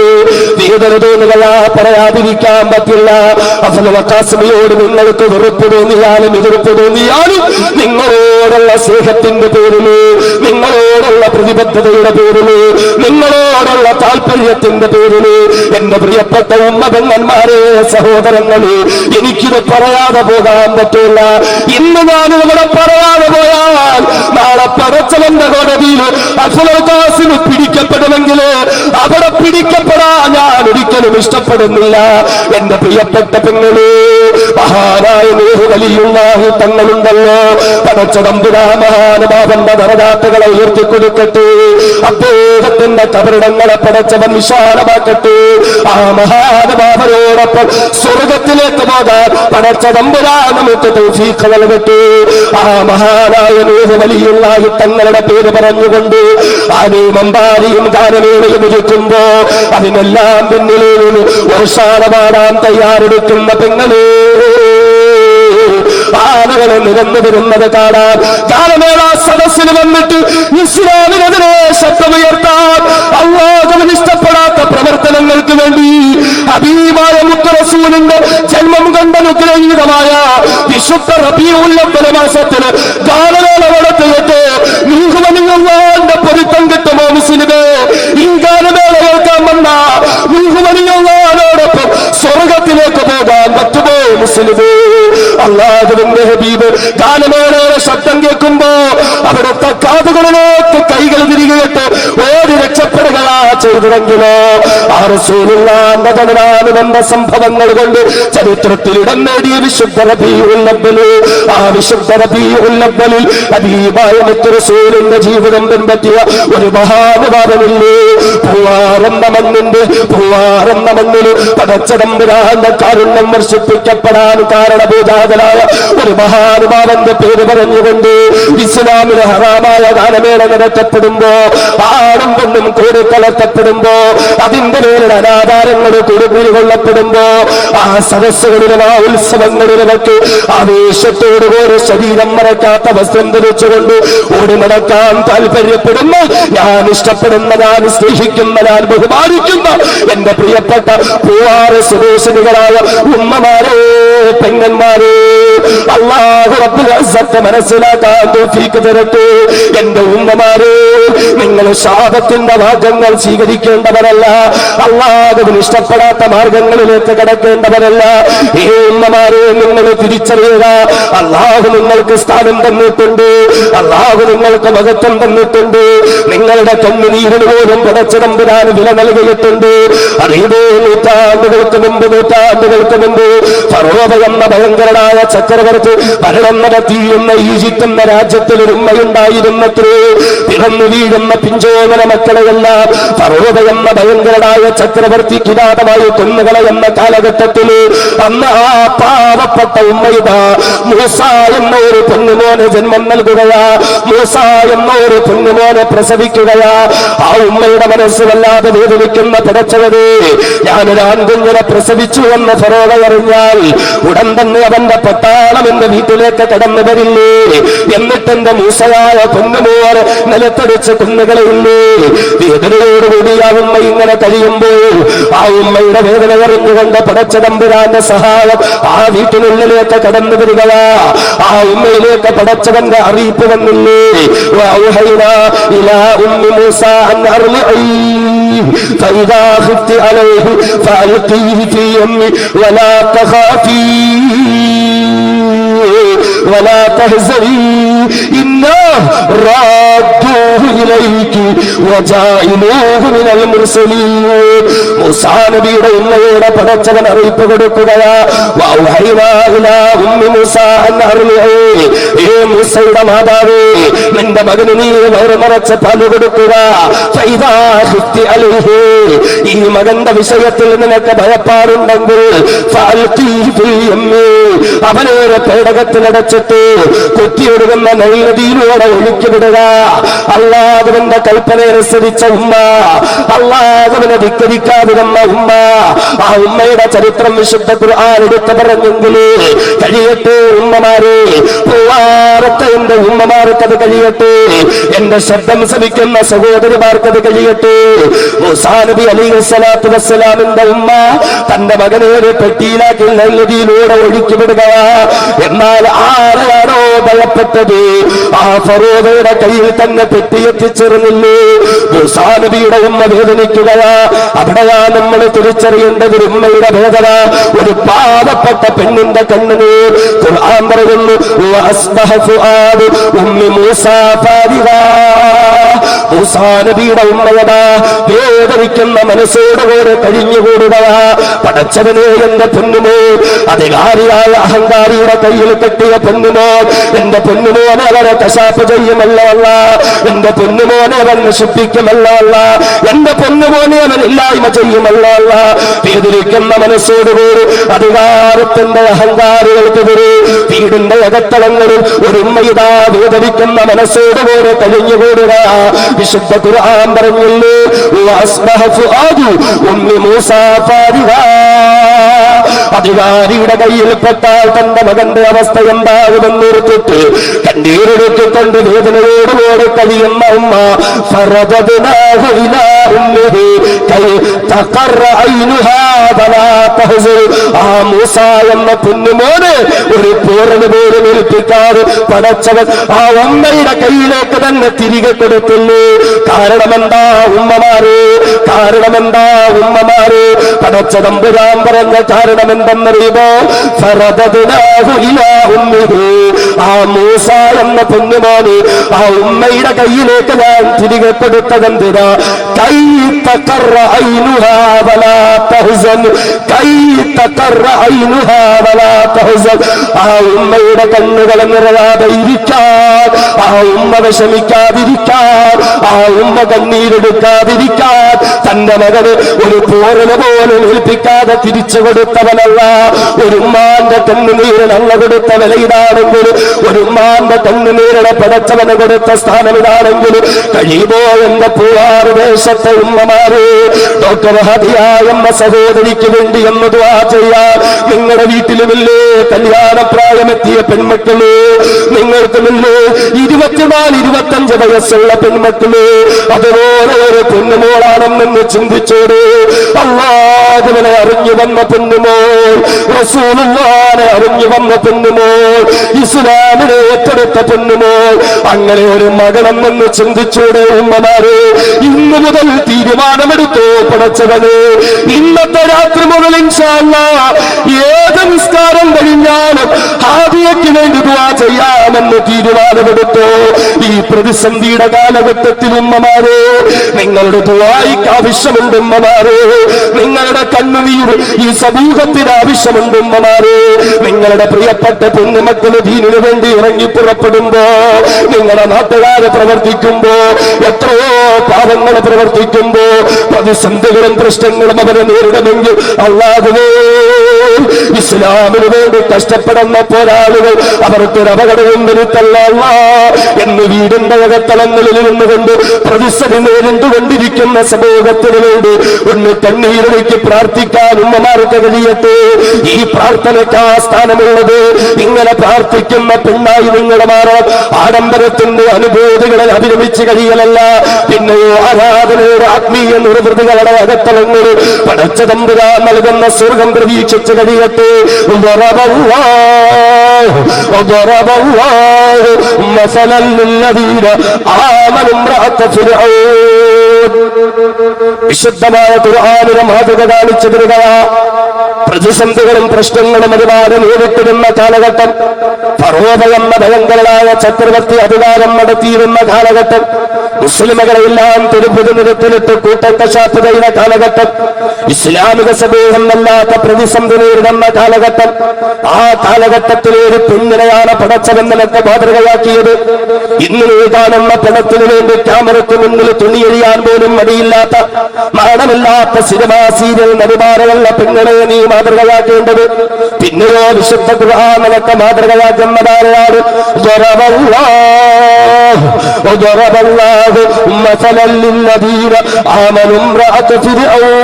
വേദന തോന്നുകയാ, പറയാതിരിക്കാൻ പറ്റില്ല. അഫ്സൽ ഖാസിമിയോട് നിങ്ങൾക്ക് വെറുപ്പ് തോന്നിയാലും എതിർപ്പ് തോന്നിയാലും നിങ്ങളോടുള്ള സ്നേഹത്തിന്റെ പേരില്, നിങ്ങളോടുള്ള പ്രതിബദ്ധതയുടെ പേരില്, നിങ്ങളോടുള്ള താല്പര്യത്തിന്റെ പേരില് എന്റെ പ്രിയപ്പെട്ട ഉമ്മപെങ്ങന്മാരെ, സഹോദരങ്ങളെ, എനിക്കിത് പറയാതെ പോകാൻ പറ്റില്ല. ഇന്ന് ഞാൻ ഇവിടെ പറയാതെ പോയാൽ നാളെ പടച്ചവന്റെ കോടതിയിൽ അഫ്സൽ ഖാസിമി പിടിക്കപ്പെടുമെങ്കിൽ അവിടെ പിടിക്കപ്പെടാൻ ഞാൻ ഒരിക്കലും ഇഷ്ടപ്പെടുന്നില്ല. എന്റെ പ്രിയപ്പെട്ട പെങ്ങളെ, മഹാനായ നൂഹ് വലിയുള്ളാഹി തങ്ങളുണ്ടല്ലോ, പടച്ച തമ്പുരാൻ മഹാനുഭാവന്റെ ദറജാത്തുകളെ ഉയർത്തിക്കൊടുക്കട്ടെ. അദ്ദേഹത്തിന്റെ കബറിടങ്ങളെ പടച്ചവൻ വിശാലമാക്കട്ടെ. ആ മഹാനുഭാവനോടൊപ്പം സ്വർഗത്തിലേക്ക് പോകാൻ പടച്ച തമ്പുരാൻ നമുക്ക് തൗഫീഖ് നൽകട്ടെ. ആ മഹാനായ നൂഹ് വലിയുള്ളാഹി തങ്ങളുടെ പേര് പറഞ്ഞുകൊണ്ട് ആനയും അമ്പാരിയും ഗാനമേളയും ഇരിക്കുമ്പോ അതിനെല്ലാം പിന്നിലേന്ന് വർഷാടപാടാൻ തയ്യാറെടുക്കുന്ന പെങ്ങളെ, ആനകളെ നിരന്നു വരുന്നത് കാണാൻ ഗാനമേള സദസ്സിന് വന്നിട്ട് ഇസ്ലാമിനെതിരെ ശബ്ദമുയർത്താൻ അല്ലാഹുവിന് ഇഷ്ടപ്പെടാത്ത പ്രവർത്തനങ്ങൾക്ക് വേണ്ടി ഹബീബായ മുത്ത് റസൂലിന്റെ ജന്മം കണ്ട അനുഗ്രഹീതമായ വിശുദ്ധ റബീഉൽ അവ്വൽ മാസത്തിന് ഗാനമേള നടത്തിയിട്ട് നൂഹ് വലിയുള്ളാഹിന്റെ പൊരുത്തം കിട്ടുമോ മുസ്ലിമേ? ഈ ഗാനമേള കേൾക്കാൻ വന്ന നൂഹ് വലിയുള്ളാഹിനോടൊപ്പം സ്വർഗത്തിലേക്ക് പോകാൻ പറ്റുമോ മുസ്ലിമേ? അല്ലാഹുവിന്റെ ഹബീബ് ഗാനമേളയുടെ ശബ്ദം കേൾക്കുമ്പോ അവിടുത്തെ കാതുകളിലേക്ക് കൈകൾ തിരികെയിട്ട് ഓടി രക്ഷപ്പെടുകയാ ചെയ്തതെങ്കിലോ ആ റസൂലുള്ളാഹിന്റെ ജനനാനുബന്ധ സംഭവങ്ങൾ കൊണ്ട് ചരിത്രത്തിൽ ഇടം നേടിയ വിശുദ്ധ റബീഉൽ അവ്വൽ, ആ വിശുദ്ധ റബീഉൽ അവ്വലിൽ ഹബീബായ മുത്ത് റസൂലിന്റെ ജീവിതം പിൻപറ്റിയ ഒരു മഹാനുഭാവനില്ലേ? പൂവാറെന്ന മണ്ണിൽ പടച്ച തമ്പുരാന്റെ കാരുണ്യം വർഷിപ്പിക്കപ്പെടാൻ കാരണഭൂതാതനായ ഒരു മഹാനുഭാവന്റെ പേര് പറഞ്ഞുകൊണ്ട് ഇസ്ലാമിന് ഹറാമായ ഗാനമേള നടത്തപ്പെടുമ്പോ, ആടും പെണ്ണും കൂടി കലർത്തപ്പെടുമ്പോ, അതിന്റെ പേരിൽ അനാചാരങ്ങൾ കൊടുകൂടി കൊള്ളപ്പെടുമ്പോ, ആ സദസ്സുകളിലും ആ ഉത്സവങ്ങളിലുമൊക്കെ ആവേശത്തോടുകൂടി ശരീരം മറക്കാത്ത വസ്ത്രം ധരിച്ചുകൊണ്ട് ഓടി നടക്കാൻ താല്പര്യപ്പെടുന്ന, ഞാൻ ഇഷ്ടപ്പെടുന്ന, ഞാൻ സ്നേഹിക്കുന്ന, ഞാൻ ബഹുമാനിക്കുന്ന എന്റെ പ്രിയപ്പെട്ട പൂവാറ് സ്വദേശികളായ ഉമ്മമാരെ, പെങ്ങന്മാരെ, അല്ലാഹു റബ്ബുൽ ഇസ്സത്ത് മനസ്സിലാക്കാൻ തൗഫീഖ് തരട്ടെ. എന്റെ ഉമ്മമാരെ, നിങ്ങൾ ശാപത്തിന്റെ മാർഗങ്ങൾ സ്വീകരിക്കേണ്ടവരല്ല, അല്ലാഹുവിന് ഇഷ്ടപ്പെടാത്ത മാർഗങ്ങളിലേക്ക് കടക്കേണ്ടവരല്ല. ഈ ഉമ്മമാരെ, നിങ്ങൾ തിരിച്ചറിയുക, അല്ലാഹു നിങ്ങൾക്ക് സ്ഥാനം തന്നിട്ടുണ്ട്, അല്ലാഹു നിങ്ങൾക്ക് മഹത്വം തന്നിട്ടുണ്ട്. നിങ്ങളുടെ കണ്ണുനീരിന് പോലും പടച്ച തമ്പുരാൻ വില നൽകിയിട്ടുണ്ട്. അറിയുമോ, നൂറ്റാണ്ടുകൾക്ക് മുമ്പ് ഫറോവ എന്ന ഭയങ്കരനായ ചക്രവർത്തി ഭരണം നടത്തിയിരുന്ന ഈജിപ്ത് എന്ന രാജ്യത്തിൽ ഒരു ഉമ്മയുണ്ടായിരുന്നത്രേ. പിറന്നു വീഴുന്ന പിഞ്ചോമന മക്കളെയെല്ലാം ഫറോവ എന്ന ഭയങ്കരനായ ചക്രവർത്തി കിരാതമായി കൊന്നുകളയുന്ന കാലഘട്ടത്തിൽ അന്ന് ആ പാവപ്പെട്ട ഉമ്മയുടെ മൂസ എന്ന ഒരു പൊന്നുമോനെ ജന്മം നൽകുകയാ, മൂസ എന്ന ഒരു പൊന്നുമോനെ പ്രസവിക്കുകയാ. ആ ഉമ്മയുടെ മനസ്സ് വല്ലാതെ വേദനിക്കുന്ന പടച്ചവരെ, ഞാനൊരു ആൺകുഞ്ഞിനെ പ്രസവിച്ചു എന്ന് ഫറോവ അറിഞ്ഞാൽ ഉടൻ തന്നെ അവന്റെ പട്ടാളം എന്റെ വീട്ടിലേക്ക് കടന്നു വരില്ലേ? എന്നിട്ട് എന്റെ മൂസയായ പൊന്നുമോനെ നിലത്തടിച്ച് കുന്നുകളില്ലേ? വേദനയോടുകൂടി ആ ഉമ്മ ഇങ്ങനെ കഴിയുമ്പോൾ ആ ഉമ്മയുടെ വേദന അറിഞ്ഞുകൊണ്ട് പടച്ച തമ്പുരാന്റെ സഹായം ആ വീട്ടിനുള്ളിലേക്ക് കടന്നു വരികയാ. ആ ഉമ്മയിലേക്ക് പടച്ചവന്റെ അറിയിപ്പ് വന്നില്ലേ? فإذا خفت عليه فألقيه في يمي ولا تخافي വലാ തഹ്സനി ഇന്നാ റാദ്ദൂഹു ഇലൈകി വജാഇലൂഹു മിനൽ മുർസലീൻ. മൂസാ നബിയുടെ ഉമ്മയോട് പടച്ചവൻ അറിയിപ്പ് കൊടുക്കുകയാ, വൗഹൈനാ ഇലാ ഉമ്മി മൂസാ അൻ അർളിഇ, ഏ മൂസയുടെ മാതാവേ, നിന്റെ മകന് നീ വയറ് നിറച്ച് പാല് കൊടുക്കുക. ഫൈദാ ഖിഫ്തി അലൈഹി, ഈ മകന്റെ വിഷയത്തിൽ നിനക്ക് ഭയപ്പാടുണ്ടെങ്കിൽ ഫഅൽഖീഹി ഫിൽ യമ്മി, അവനെ പേടകത്തിലടച്ചിട്ട് കുത്തിയൊടുകുന്ന നദിയിലൂടെ ഒഴുക്കി വിടുക. അല്ലാഹുവിന്റെ കൽപ്പന അനുസരിച്ച ഉമ്മ, അല്ലാഹുവിനെ ധിക്കരിക്കാതിരുന്ന ഉമ്മ, ആ ഉമ്മയുടെ ചരിത്രം വിശുദ്ധ ഖുർആൻ എടുത്തു പറഞ്ഞെങ്കിൽ കഴിയട്ടെ ഉമ്മമാരെ, പൂവാറത്തെ എന്റെ ഉമ്മമാർക്കത് കഴിയട്ടെ, എന്റെ ശബ്ദം ശ്രമിക്കുന്ന സഹോദരിമാർക്കത് കഴിയട്ടെ. മൂസാ നബി അലൈഹിസ്സലാത്തു വസ്സലാമിന്റെ ഉമ്മ തന്റെ മകനെ ഒരു പെട്ടിയിലാക്കി നദിയിലൂടെ ഒഴുക്കി വിടുക. എന്നാൽ ആരെയാണോ ഭയപ്പെട്ടത്, ആ ഫറോവയുടെ കയ്യിൽ തന്നെ പെട്ടിയെത്തിച്ചേർന്നില്ലേ. മൂസാ നബിയുടെ ഉമ്മ വേദനിക്കുകയാ. അവിടെയാ നമ്മൾ തിരിച്ചറിയേണ്ടത് ഉമ്മയുടെ വേദന. ഒരു പാവപ്പെട്ട പെണ്ണിന്റെ കണ്ണിന് ഖുർആൻ പറയുന്നു, വഅസ്ബഹ ഫുആദു ഉമ്മി മൂസാ ഫാരിഗാ. മൂസാ നബിയുടെ ഉമ്മയതാ വേദനിക്കുന്ന മനസ്സോടുകൂടെ കഴിഞ്ഞുകൂടുക. പടച്ചവനെ, എന്റെ പൊന്നുമോ, അധികാരിയായ അഹങ്കാരിയുടെ കയ്യിൽ കെട്ടിയ പൊന്നുമോ, എന്റെ പൊന്നുമോനെ അവരെ കശാപ്പ് ചെയ്യുമല്ല അല്ല, എന്റെ പൊന്നുമോനെ അവൻ നശിപ്പിക്കുമല്ല അല്ല, എന്റെ പൊന്നുമോനെ അവൻ ഇല്ലായ്മ ചെയ്യുമല്ല അല്ല. വേദനിക്കുന്ന മനസ്സോടുകൂടി അധികാരത്തിന്റെ അഹങ്കാരികൾക്കെതിരെ വീടിന്റെ അകത്തളങ്ങളിൽ ഒരു ഉമ്മയിതാ വേദനിക്കുന്ന മനസ്സോടുകൂടി കഴിഞ്ഞുകൂടുക. വിശുദ്ധ ഖുർആൻ പറഞ്ഞില്ലേ, വഅസ്ബഹ ഫുആദു ഉമ്മി മൂസാ ഫാരിഗാ. അധികാരിയുടെ കയ്യിൽപ്പെട്ടാൽ തന്റെ മകന്റെ അവസ്ഥ എന്താകുമെന്നോർത്തിട്ട് കണ്ണീരൊടുക്കിക്കൊണ്ട് വേദനയോടുകൂടി കഴിയുന്ന ഉമ്മ, ഫറദദ്നാഹു ഇലാ ഉമ്മിഹി കൈ തഖറ ഐനുഹാ വലാ തഹ്സൻ. ആ മൂസ എന്ന കുഞ്ഞുമോന് ഒരു പോറന് പോലും ഏൽപ്പിക്കാതെ പടച്ചവൻ ആ ഉമ്മയുടെ കയ്യിലേക്ക് തന്നെ തിരികെ കൊടുത്തില്ലേ. കാരണമെന്താ ഉമ്മമാരെ, കാരണമെന്താ ഉമ്മമാരെ, പടച്ച തമ്പുരാൻ പറഞ്ഞ കാരണം എന്തെന്നറിയുമോ? ഫറദദ്നാഹു ഇലാ ഉമ്മിഹി, ആ മൂസ എന്ന കുഞ്ഞുമോന് ആ ഉമ്മയുടെ കയ്യിലേക്ക് ഞാൻ തിരികെ കൊടുത്തതെന്തിനാ? കൈ തഖറ ഐനുഹാ വലാ തഹ്സൻ, കൈ തഖറ ഐനുഹാ വലാ തഹ്സൻ. ആ ഉമ്മയുടെ കണ്ണുകൾ നിറയാതെ ഇരിക്കാൻ, ആ ഉമ്മ വിഷമിക്കാതിരിക്കാൻ, ആ ഉമ്മ കണ്ണീരെടുക്കാതിരിക്കാൻ തന്റെ മകന് ഒരു പോറന് പോലും ഏൽപ്പിക്കാതെ തിരിച്ചു കൊടുത്തവനല്ല. ഒരു ഉമ്മാന്റെ കണ്ണുനീര് നല്ല കൊടുത്ത വില ഇതാണെങ്കിൽ, ഒരു ഉമ്മാന്റെ കണ്ണുനീരിനെ പടച്ചവന് കൊടുത്ത സ്ഥാനം ഇതാണെങ്കിൽ, കഴിയുമോ എന്റെ പൂവാറ് ദേശത്തെ ഉമ്മമാരെ, ഡോക്ടർ ഹദിയ എന്ന സഹോദരിക്ക് വേണ്ടി എന്ന് ദുആ ചെയ്യാൻ നിങ്ങളുടെ വീട്ടിലുമില്ലേ കല്യാണ പ്രായമെത്തിയ പെൺമക്കള്, നിങ്ങൾക്കുമില്ലേ 24-25 വയസ്സുള്ള പെൺമക്കള്, അതുപോലെ ഒരു പൊന്നുമോളാണെന്ന് ചിന്തിച്ചോട്. അല്ലാഹുവിനെ അറിഞ്ഞു വന്ന പൊന്നുമോൾ, റസൂലുള്ളാഹിനെ അറിഞ്ഞു വന്ന പൊന്നുമോൾ, ഇസ്ലാമിനെ ഏറ്റെടുത്ത പൊന്നുമോൾ, അങ്ങനെ ഒരു മകളെന്ന് ചിന്തിച്ചൂടെ ഉമ്മമാരെ? ഇന്നു മുതൽ തീരുമാനമെടുത്തോ പടച്ചവനെ, ഇന്നത്തെ രാത്രി മുതൽ ഇൻഷാ അല്ലാഹ് ഏത് നിസ്കാരം കഴിഞ്ഞാലും ഹാദിയയ്ക്ക് വേണ്ടി ദുആ ചെയ്യാമെന്ന് തീരുമാനമെടുത്തോ. ഈ പ്രതിസന്ധിയുടെ കാലഘട്ടത്തിൽ ഉമ്മമാരെ, നിങ്ങളുടെ ദുആയ്ക്ക് ആവശ്യമുണ്ട് ഉമ്മമാരെ, നിങ്ങളുടെ കണ്ണുനീർ ഈ സമൂഹത്തിന് ആവശ്യമുണ്ട് ഉമ്മമാരെ. നിങ്ങളുടെ പ്രിയപ്പെട്ട പൊന്നുമക്കള് ദീനിനു വേണ്ടി ഇറങ്ങി പുറപ്പെടുമ്പോ, നിങ്ങളുടെ നാട്ടുകാരെ പ്രവർത്തിക്കുമ്പോ, എത്രയോ പാവങ്ങൾ പ്രവർത്തിക്കുമ്പോ, പ്രതിസന്ധികളും പ്രശ്നങ്ങളും അവരെ നേരിടണമെങ്കിൽ അല്ലാഹുവേ, ഇസ്ലാമിന് വേണ്ടി കഷ്ടപ്പെടുന്ന പോരാളികൾ അവർക്കൊരു അപകടവും വരുത്തല്ല എന്ന് വീടിന്റെ അകത്തളങ്ങളിൽ നിന്നുകൊണ്ട് പ്രതിസന്ധി നേരിട്ടുകൊണ്ടിരിക്കുന്ന സമൂഹത്തിന് വേണ്ടി ഒന്ന് കണ്ണീരൊഴുക്കി പ്രാർത്ഥിക്കാൻ ഉമ്മമാർക്ക് കഴിയട്ടെ. ഈ പ്രാർത്ഥനയ്ക്ക് ആ സ്ഥാനമുള്ളത്. ഇങ്ങനെ പ്രാർത്ഥിക്കുന്ന പെണ്ണായി നിങ്ങളുടെ മാറാൻ ആഡംബരത്തിന്റെ അനുഭൂതികളെ അഭിരമിച്ച് കഴിയലല്ല, പിന്നെയോ ആരാധനയുടെ ആത്മീയ നിർവൃതികളുടെ അകത്തളങ്ങളിൽ പടച്ച തമ്പുരാൻ നൽകുന്ന സ്വർഗം പ്രതീക്ഷിച്ച് കഴിയട്ടെ. وضرب الله مثلا للذين آمنوا امرأة فرعون. വിശുദ്ധമായ ഖുർആനിലെ മാതൃക കാണിച്ചു തരിക. പ്രതിസന്ധികളും പ്രശ്നങ്ങളും ഒരുപാട് നേരിട്ടിരുന്ന കാലഘട്ടം, ഫറോവ എന്ന ഭയങ്കരനായ ചക്രവർത്തി അധികാരം നടത്തിയിരുന്ന കാലഘട്ടം, മുസ്ലിമുകളെല്ലാം തിരുപ്പതി നിരത്തിലിട്ട് കൂട്ടക്കശാപ്പ് ചെയ്ത കാലഘട്ടം, ഇസ്ലാമിക സമൂഹം അല്ലാത്ത പ്രതിസന്ധി നേരിടുന്ന കാലഘട്ടം. ആ കാലഘട്ടത്തിലെ ഒരു പെണ്ണിനെയാണ് പടച്ചവെന്നൊക്കെ മാതൃകയാക്കിയത്. ഇന്ന് നീ കാണുന്ന പണത്തിനു വേണ്ടി ക്യാമറയ്ക്ക് മുന്നിൽ തുണിയെഴിയാൻ പോലും മടിയില്ലാത്ത, നാണമില്ലാത്ത സിനിമാ സീരിയൽ നടിമാരെയുള്ള പെണ്ണിനെ നീ മാതൃകയാക്കേണ്ടത്. പിന്നെയോ വിശുദ്ധ ഖുർആനൊക്കെ മാതൃകയാക്കുന്നതാരാണ്? مثلا للذين آمنوا امرأة فرعون.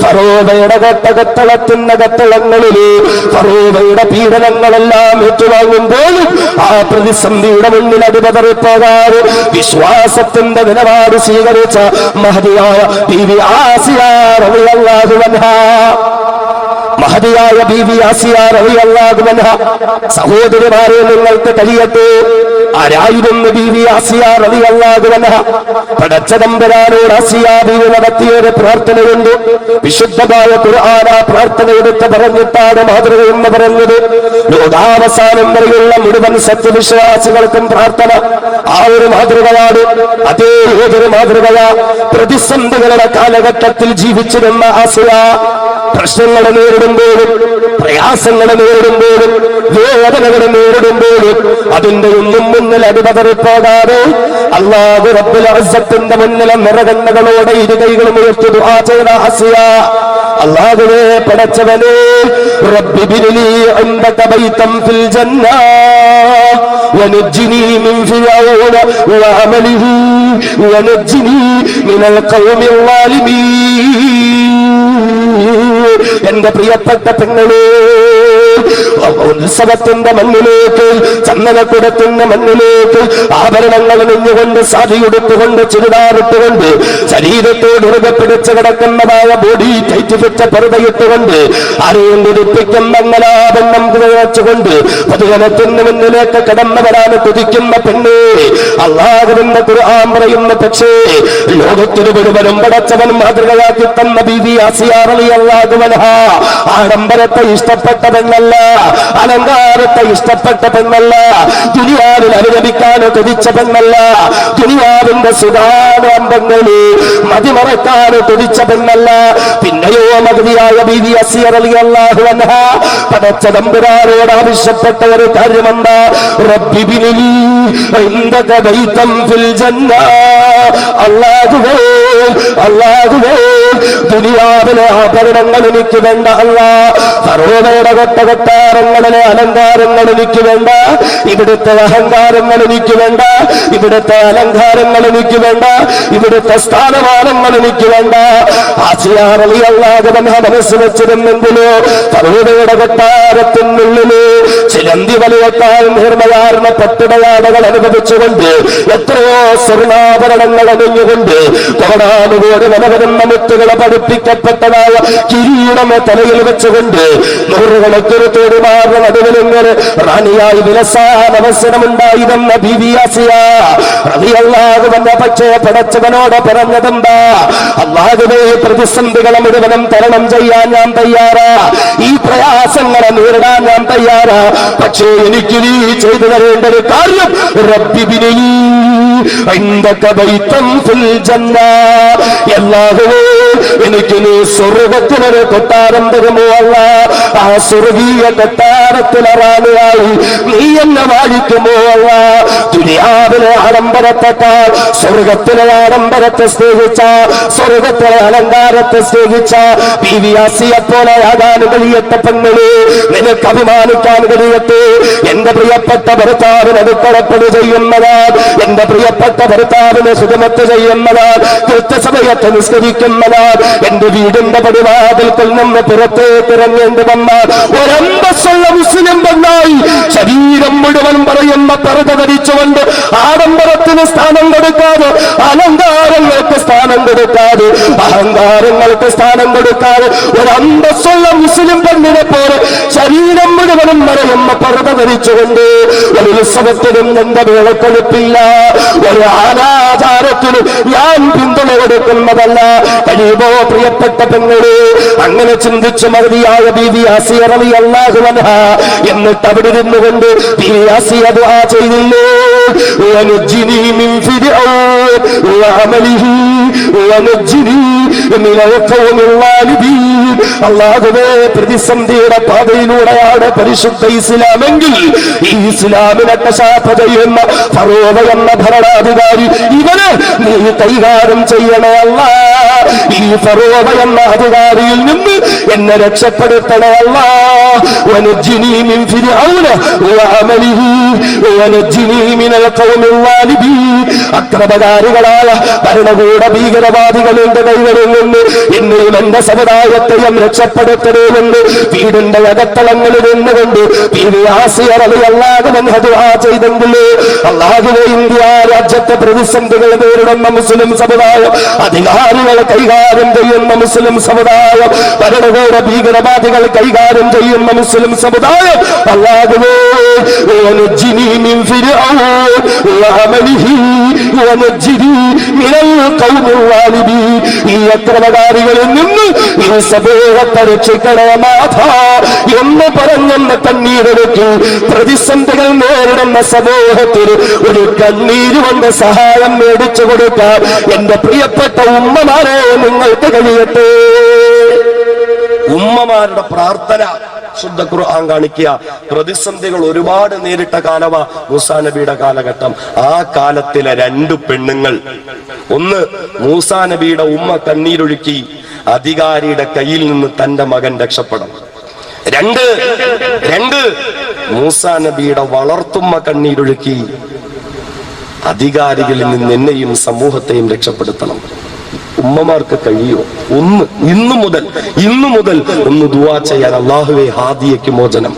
ഫറോവയുടെ ഘട്ടഘട്ടളക്കുന്ന ഘട്ടങ്ങളില് ഫറോവയുടെ പീഡനങ്ങളെല്ലാം ഏറ്റുവാങ്ങുമ്പോഴും ആ പ്രതിസന്ധിയുടെ മുന്നിൽ അടിപതറിപ്പോകാതെ വിശ്വാസത്തിന്റെ നിലപാട് സ്വീകരിച്ച മഹദിയായ ബീവി ആസിയ റളിയല്ലാഹു അൻഹാ, മഹദിയായ ബീവി ആസിയ റളിയല്ലാഹു അൻഹാ. സഹോദരിമാരെ, നിങ്ങൾക്ക് കഴിയട്ടെ, ആരായിരുന്നു ബീവി ആസിയ റളിയല്ലാഹു അൻഹാ? പടച്ച തമ്പുരാനോട് ആസിയ ബീവി നടത്തിയൊരു പ്രാർത്ഥനയുണ്ട്. വിശുദ്ധമായ ഖുർആൻ ആ പ്രാർത്ഥന എടുത്ത് പറഞ്ഞിട്ടാണ് മാതൃക എന്ന് പറഞ്ഞത്. ലോകാവസാനം വരെയുള്ള മുഴുവൻ സത്യവിശ്വാസികൾക്കും പ്രാർത്ഥന ആ ഒരു മാതൃകയാണ്. അതേ ഏതൊരു മാതൃകയാ? പ്രതിസന്ധികളുടെ കാലഘട്ടത്തിൽ ജീവിച്ചിരുന്ന ആസിയ പ്രശ്നങ്ങളെ നേരിടുമ്പോഴും പ്രയാസങ്ങളെ നേരിടുമ്പോഴും വേദനകളെ നേരിടുമ്പോഴും അതിന്റെ ഒന്നും മുന്നിൽ അടിപതറിപ്പോകാതെ അല്ലാഹു റബ്ബുൽ ഇസ്സത്തിന്റെ മുന്നിൽ നിറകണ്ണുകളോടെ ഇരുകൈകളും ഉയർത്തി ദുആ ചെയ്ത ആസിയ, അല്ലാഹുവേ പടച്ചവനേ, റബ്ബി ബിനിലി ഇൻദക ബൈതൻ ഫിൽ ജന്ന വനജ്ജിനി മിൻ ഫിറഔന വഅമലിഹി വനജ്ജിനി മിനൽ ഖൗമിൽ ളാലിമീൻ. എന്റെ പ്രിയപ്പെട്ട പെങ്ങളെ, ഉത്സവത്തിന്റെ മണ്ണിലേക്ക്, ചന്ദനക്കുടത്തിന്റെ മണ്ണിലേക്ക് ആഭരണങ്ങൾ അണിഞ്ഞുകൊണ്ട്, സാരിയുടുത്തുകൊണ്ട്, ചുരിദാറിട്ടുകൊണ്ട്, ശരീരത്തോട് ഉറകെ പിടിച്ച് കിടക്കുന്നതായ ബോഡി ടൈറ്റ് ഫിറ്റ പറുതയിട്ടുകൊണ്ട്, ആരെയും കുതിപ്പിക്കുന്ന മംഗലാഭരണം കുഴച്ചുകൊണ്ട് പൊതുജനത്തിന് മുന്നിലേക്ക് കടന്നു വരാൻ കൊതിക്കുന്ന പെണ്ണേ, അല്ലാഹുവിന്റെ ഖുർആൻ പറയുന്ന പക്ഷേ ലോകത്തിന് മുഴുവനും പടച്ചവൻ മാതൃകയാക്കി തന്ന ബീവി ആസിയ റളിയല്ലാഹു അൻഹാ ആഡംബരത്തെ ഇഷ്ടപ്പെട്ട പെണ്ണല്ല, അലങ്കാരത്തെ ഇഷ്ടപ്പെട്ട പെണ്ണല്ല, ദുനിയാവിൽ അനുഗമിക്കാൻ കൊതിച്ച പെണ്ണല്ല, ദുനിയാവിന്റെ സുധാനന്ദങ്ങള് മതിമറക്കാൻ കൊതിച്ച പെണ്ണല്ല. പിന്നെയോ മഹദിയായ ബീവി ആസിയ റളിയല്ലാഹു അൻഹാ പടച്ച തമ്പുരാനോട് ആവശ്യപ്പെട്ട ഒരു കാര്യമെന്താ? റബ്ബി ബിനിലി ഇൻദക ബൈതൻ ഫിൽ ജന്ന. അല്ലാഹുവേ, അല്ലാഹുവേ, ദുനിയാവിലെ ആഭരണങ്ങൾ എനിക്ക് വേണ്ട അല്ലാ, ഫറോവയുടെ കൊട്ടാരങ്ങളിലെ അലങ്കാരങ്ങൾ എനിക്ക് വേണ്ട, ഇവിടുത്തെ അഹങ്കാരങ്ങൾ എനിക്ക് വേണ്ട, ഇവിടുത്തെ അലങ്കാരങ്ങൾ എനിക്ക് വേണ്ട, ഇവിടുത്തെ സ്ഥാനമാനങ്ങൾ എനിക്ക് വേണ്ട. ആസിയ റളിയല്ലാഹു അൻഹാ മനസ്സ് വെച്ചിരുന്നെങ്കിലോ ഫറോവയുടെ കൊട്ടാരത്തിനുള്ളില് ചിലന്തി വലയത്താൽ നിർമ്മയാർന്ന പട്ടുടയാടകൾ അനുഭവിച്ചുകൊണ്ട്, എത്രയോ സ്വർണ്ണാഭരണങ്ങൾ അണിഞ്ഞുകൊണ്ട്, കോടാനുകോടി മനവരുന്ന മുത്തുകളെ പഠിപ്പിക്കപ്പെട്ടതായ കിരീടം തലയിൽ വെച്ചുകൊണ്ട്, നൂറുകണക്കിന് തോടുമാറുന്ന നടുവിലിങ്ങനെ റാണിയായി വിലസാൻ അവസരമുണ്ടായിരുന്ന ബീവി ആസിയ റളിയല്ലാഹു അൻഹാ പക്ഷേ പടച്ചവനോട് പറഞ്ഞതെന്താ? അല്ലാഹുവേ, പ്രതിസന്ധികളെ മുഴുവനും തരണം ചെയ്യാൻ ഞാൻ തയ്യാറാ, ഈ പ്രയാസങ്ങളെ നേരിടാൻ ഞാൻ തയ്യാറാ, പക്ഷേ എനിക്ക് നീ ചെയ്തു തരേണ്ട ഒരു കാര്യം, റബ്ബി ബിനിലി ഇൻദക ബൈതൻ ഫിൽ ജന്ന. അല്ലാഹുവേ, എനിക്ക് നീ സ്വർഗ്ഗത്തിലൊരു കൊട്ടാരം തരുമോ അല്ലാ, ആ സ്വർഗീയ കൊട്ടാരത്തിലെ റാണിയായി നീ എന്നെ വാഴിക്കുമോ അല്ലാ. ദുനിയാവിലെ ആഡംബരത്തെക്കാൾ സ്വർഗത്തിലെ ആഡംബരത്തെ സ്നേഹിച്ച, സ്വർഗത്തിലെ അലങ്കാരത്തെ സ്നേഹിച്ച ബീവി ആസിയെ പോലെ ആകാൻ കഴിയട്ടെ പെങ്ങളെ, നിനക്ക് അഭിമാനിക്കാൻ കഴിയട്ടെ. എന്റെ പ്രിയപ്പെട്ട ഭർത്താവിന് അടുക്കളപ്പണി ചെയ്യുന്നതാൽ, എന്റെ പ്രിയപ്പെട്ട ഭർത്താവിന് സുഗമത്ത് ചെയ്യുന്നതാൽ, കൃത്യസമയത്ത് നിസ്കരിക്കുന്നതാൽ, എന്റെ വീടിന്റെ പടിവാതിൽക്കൽ നിന്ന് പുറത്തേക്ക് ഇറങ്ങേണ്ടി വന്നാൽ ഒരന്തസ്സുള്ള മുസ്ലിം പെണ്ണായി ശരീരം മുഴുവൻ പറയുന്ന പർദ്ദ ധരിച്ചുകൊണ്ട്, ആഡംബരത്തിന് സ്ഥാനം കൊടുക്കാതെ, അലങ്കാരങ്ങൾക്ക് സ്ഥാനം കൊടുക്കാതെ, അഹങ്കാരങ്ങൾക്ക് സ്ഥാനം കൊടുക്കാതെ, ഒരു അന്തസ്സുള്ള മുസ്ലിം പെണ്ണിനെ പോലെ ശരീരം മുഴുവനും മറയുന്ന പർദ്ദ ധരിച്ചുകൊണ്ട് ഒരു ഉത്സവത്തിനും എന്റെ വേളക്കൊടുപ്പില്ല, ഒരു ആരാചാരത്തിനും ഞാൻ പിന്തുണ കൊടുക്കുന്നതല്ല. കഴിയുമോ പ്രിയപ്പെട്ട പെങ്ങളെ? അങ്ങനെ ചിന്തിച്ചു മഹദിയായ ബീവി ആസിയ റളിയല്ലാഹു അൻഹ എന്നിട്ട് അവിടെ ഇരുന്നുകൊണ്ട് ബീവി ആസിയ ദുആ ചെയ്തില്ലേ, വനജ്ജിനി മിൻ ഫിർഔൻ വഅമലിഹി വനജ്ജിനി മിനൽ ഖൗമിൽ ളാലിബീൻ. അല്ലാഹുവേ, പ്രതിസന്ധിയുടെ പാതയിലൂടെയാണ് പരിശുദ്ധ ഇസ്ലാമെങ്കിൽ ഈ ഇസ്ലാമിനെ കശാപ്പ് ചെയ്യുന്ന ഫറോവ എന്ന ഭരണാധികാരി ഇവന് നീ കൈകാര്യം ചെയ്യണേ അല്ലാ. ഈ ഫറോവ എന്ന അധികാരിയിൽ നിന്ന് എന്നെ രക്ഷപ്പെടുത്തണേ അല്ലാ. വനജ്ജിനി മിൻ ഫിർഔന വഅമലിഹി വനജ്ജിനി മിനൽ ഖൗമിൽ ളാലിബീൻ. അക്രമകാരികളായ ഭരണകൂട ഭീകരവാദികളുടെ കൈകളിൽ നിന്ന് എന്നെയും എന്റെ സമുദായത്തെയും രക്ഷപ്പെടുത്തണമെന്ന് വീടിന്റെ അകത്തളങ്ങളിൽ നിന്നുകൊണ്ട് ബീവി ആസിയ റളിയല്ലാഹു അൻഹ ദുആ ചെയ്തെങ്കിൽ അല്ലാഹുവേ, ഇന്ത്യ രാജ്യത്തെ പ്രതിസന്ധികൾ നേരിടുന്ന മുസ്ലിം സമുദായം, അധികാരികൾ കൈകാര്യം ചെയ്യുന്ന മുസ്ലിം സമുദായം, ഭരണകൂട ഭീകരവാദികൾ കൈകാര്യം ചെയ്യുന്ന മുസ്ലിം സമുദായം, അല്ലാഹുവേ വനജ്ജിനി മിൻ ഫിർഔൻ വഅമലിഹി വനജ്ജിനി മിനൽ ഖൗമിൽ ളാലിബീൻ. ഈ അക്രമകാരികളിൽ നിന്ന് ഈ സമൂഹത്തെ രക്ഷിക്കണേ നാഥ എന്ന് പറഞ്ഞെന്ന് കണ്ണീരൊഴുക്കി പ്രതിസന്ധികൾ നേരിടുന്ന സമൂഹത്തിൽ ഒരു കണ്ണീര് കൊണ്ട് സഹായം മേടിച്ചു കൊടുക്കാൻ എന്റെ പ്രിയപ്പെട്ട ഉമ്മമാരെ നിങ്ങൾക്ക് കഴിയട്ടെ. ഉമ്മമാരുടെ പ്രാർത്ഥന ശുദ്ധ ഖുർആൻ കാണിക്കുക. പ്രതിസന്ധികൾ ഒരുപാട് നേരിട്ട കാലമാ മൂസാ നബിയുടെ കാലഘട്ടം. ആ കാലത്തിലെ രണ്ട് പെണ്ണുങ്ങൾ, ഒന്ന് മൂസാ നബിയുടെ ഉമ്മ കണ്ണീരൊഴുക്കി അധികാരിയുടെ കയ്യിൽ നിന്ന് തന്റെ മകൻ രക്ഷപ്പെടണം. രണ്ട് മൂസാ നബിയുടെ വളർത്തുമ്മ കണ്ണീരൊഴുക്കി അധികാരികളിൽ നിന്ന് എന്നെയും സമൂഹത്തെയും രക്ഷപ്പെടുത്തണം. ഉമ്മമാർക്ക് കഴിയോ? ഇന്നു മുതൽ ഒന്ന് ദുആ ചെയ്യാൻ. അല്ലാഹുവേ, ഹാദിയയ്ക്ക് മോചനം,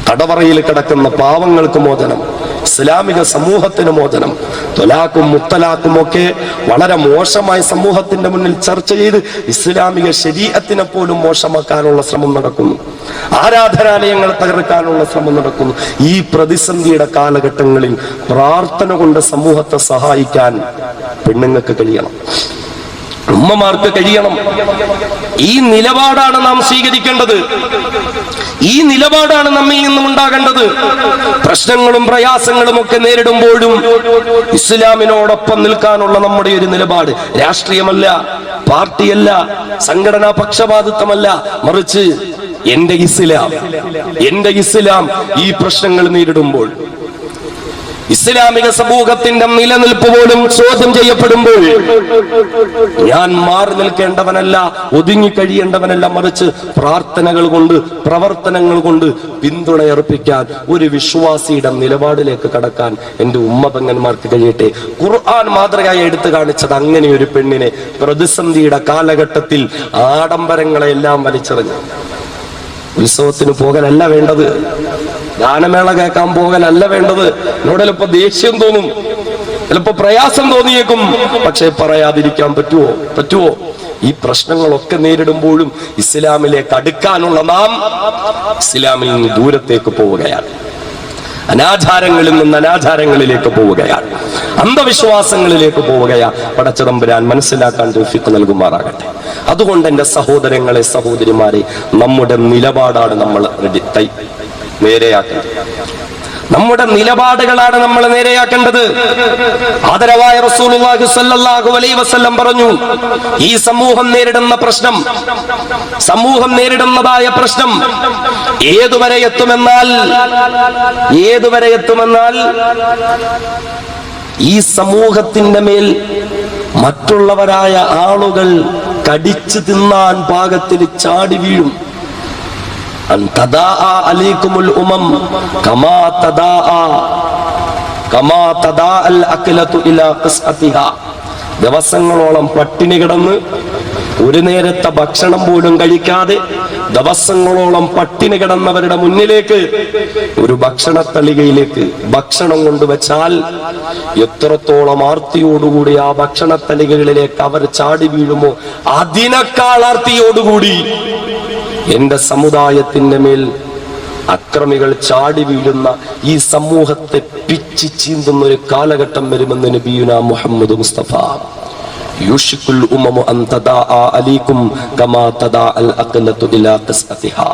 തടവറയിൽ കിടക്കുന്ന പാവങ്ങൾക്ക് മോചനം, ഇസ്ലാമിക സമൂഹത്തിന് മോചനം. ത്വലാഖും മുത്തലാഖും ഒക്കെ വളരെ മോശമായി സമൂഹത്തിന്റെ മുന്നിൽ ചർച്ച ചെയ്ത് ഇസ്ലാമിക ശരീഅത്തിനെ പോലും മോശമാക്കാനുള്ള ശ്രമം നടക്കുന്നു. ആരാധനാലയങ്ങൾ തകർക്കാനുള്ള ശ്രമം നടക്കുന്നു. ഈ പ്രതിസന്ധിയുടെ കാലഘട്ടങ്ങളിൽ പ്രാർത്ഥന കൊണ്ട് സമൂഹത്തെ സഹായിക്കാൻ പെണ്ണുങ്ങൾക്ക് കഴിയണം, ഉമ്മമാർക്ക് കഴിയണം. ഈ നിലപാടാണ് നാം സ്വീകരിക്കേണ്ടത്. ഈ നിലപാടാണ് നമ്മിൽ നിന്നും ഉണ്ടാകേണ്ടത്. പ്രശ്നങ്ങളും പ്രയാസങ്ങളും ഒക്കെ നേരിടുമ്പോഴും ഇസ്ലാമിനോടൊപ്പം നിൽക്കാനുള്ള നമ്മുടെ ഒരു നിലപാട് രാഷ്ട്രീയമല്ല, പാർട്ടിയല്ല, സംഘടനാ പക്ഷപാതിത്വമല്ല, മറിച്ച് എന്റെ ഇസ്ലാം ഈ പ്രശ്നങ്ങൾ നേരിടുമ്പോൾ, ഇസ്ലാമിക സമൂഹത്തിന്റെ നിലനിൽപ്പ് പോലും ചോദ്യം ചെയ്യപ്പെടുമ്പോൾ ഞാൻ മാറി നിൽക്കേണ്ടവനല്ല, ഒതുങ്ങി കഴിയേണ്ടവനല്ല, മറിച്ച് പ്രാർത്ഥനകൾ കൊണ്ട്, പ്രവർത്തനങ്ങൾ കൊണ്ട് പിന്തുണയർപ്പിക്കാൻ ഒരു വിശ്വാസിയുടെ നിലപാടിലേക്ക് കടക്കാൻ എന്റെ ഉമ്മപെങ്ങന്മാർക്ക് കഴിയട്ടെ. ഖുർആൻ മാതൃകയായി എടുത്തു കാണിച്ചത് അങ്ങനെ ഒരു പെണ്ണിനെ പ്രതിസന്ധിയുടെ കാലഘട്ടത്തിൽ ആഡംബരങ്ങളെല്ലാം വലിച്ചെറിഞ്ഞു. ഉത്സവത്തിന് പോകലല്ല വേണ്ടത്, ഗാനമേള കേൾക്കാൻ പോകലല്ല വേണ്ടത്. എന്നോട് ചിലപ്പോ ദേഷ്യം തോന്നും, ചിലപ്പോ പ്രയാസം തോന്നിയേക്കും, പക്ഷെ പറയാതിരിക്കാൻ പറ്റുമോ? ഈ പ്രശ്നങ്ങളൊക്കെ നേരിടുമ്പോഴും ഇസ്ലാമിലേക്ക് അടുക്കാനുള്ള നാം ഇസ്ലാമിൽ നിന്ന് ദൂരത്തേക്ക് പോവുകയാണ്, അനാചാരങ്ങളിൽ നിന്ന് അനാചാരങ്ങളിലേക്ക് പോവുകയാണ്, അന്ധവിശ്വാസങ്ങളിലേക്ക് പോവുകയാണ്. പടച്ചതമ്പുരാൻ മനസ്സിലാക്കാൻ തൗഫീഖ് നൽകുമാറാകട്ടെ. അതുകൊണ്ട് എന്റെ സഹോദരങ്ങളെ, സഹോദരിമാരെ, നമ്മുടെ നിലപാടാണ് നമ്മൾ നേരെയാക്കേണ്ടത്. നമ്മുടെ നിലപാടുകളാണ് നമ്മൾ നേരെയാക്കേണ്ടത്. ആദരവായ റസൂലുള്ളാഹി സ്വല്ലല്ലാഹു അലൈഹി വസല്ലം പറഞ്ഞു, ഈ സമൂഹം നേരിടുന്നതായ പ്രശ്നം ഏതുവരെ എത്തുമെന്നാൽ ഈ സമൂഹത്തിന്റെ മേൽ മറ്റുള്ളവരായ ആളുകൾ കടിച്ചു തിന്നാൻ പാകത്തിൽ ചാടി വീഴും. ദിവസങ്ങളോളം പട്ടിണി കിടന്ന് ഒരു നേരത്തെ ഭക്ഷണം പോലും കഴിക്കാതെ ദിവസങ്ങളോളം പട്ടിണി കിടന്നവരുടെ മുന്നിലേക്ക് ഒരു ഭക്ഷണത്തളികയിലേക്ക് ഭക്ഷണം കൊണ്ടുവച്ചാൽ എത്രത്തോളം ആർത്തിയോടുകൂടി ആ ഭക്ഷണത്തളികകളിലേക്ക് അവർ ചാടി വീഴുമോ അതിനേക്കാൾ ആർത്തിയോടുകൂടി എന്റെ സമുദായത്തിന്റെ മേൽ അക്രമികൾ ചാടി വീഴുന്ന ഈ സമൂഹത്തെ പിച്ചി ചീന്തുന്ന ഒരു കാലഘട്ടം വരുമെന്ന് നബിയുനാ മുഹമ്മദ് മുസ്തഫ യുഷിക്കുൽ ഉമമു അൻ തദാഅ അലൈക്കും കമാ തദാഅൽ അഖലതു ഇലാ ഖസ്അതിഹാ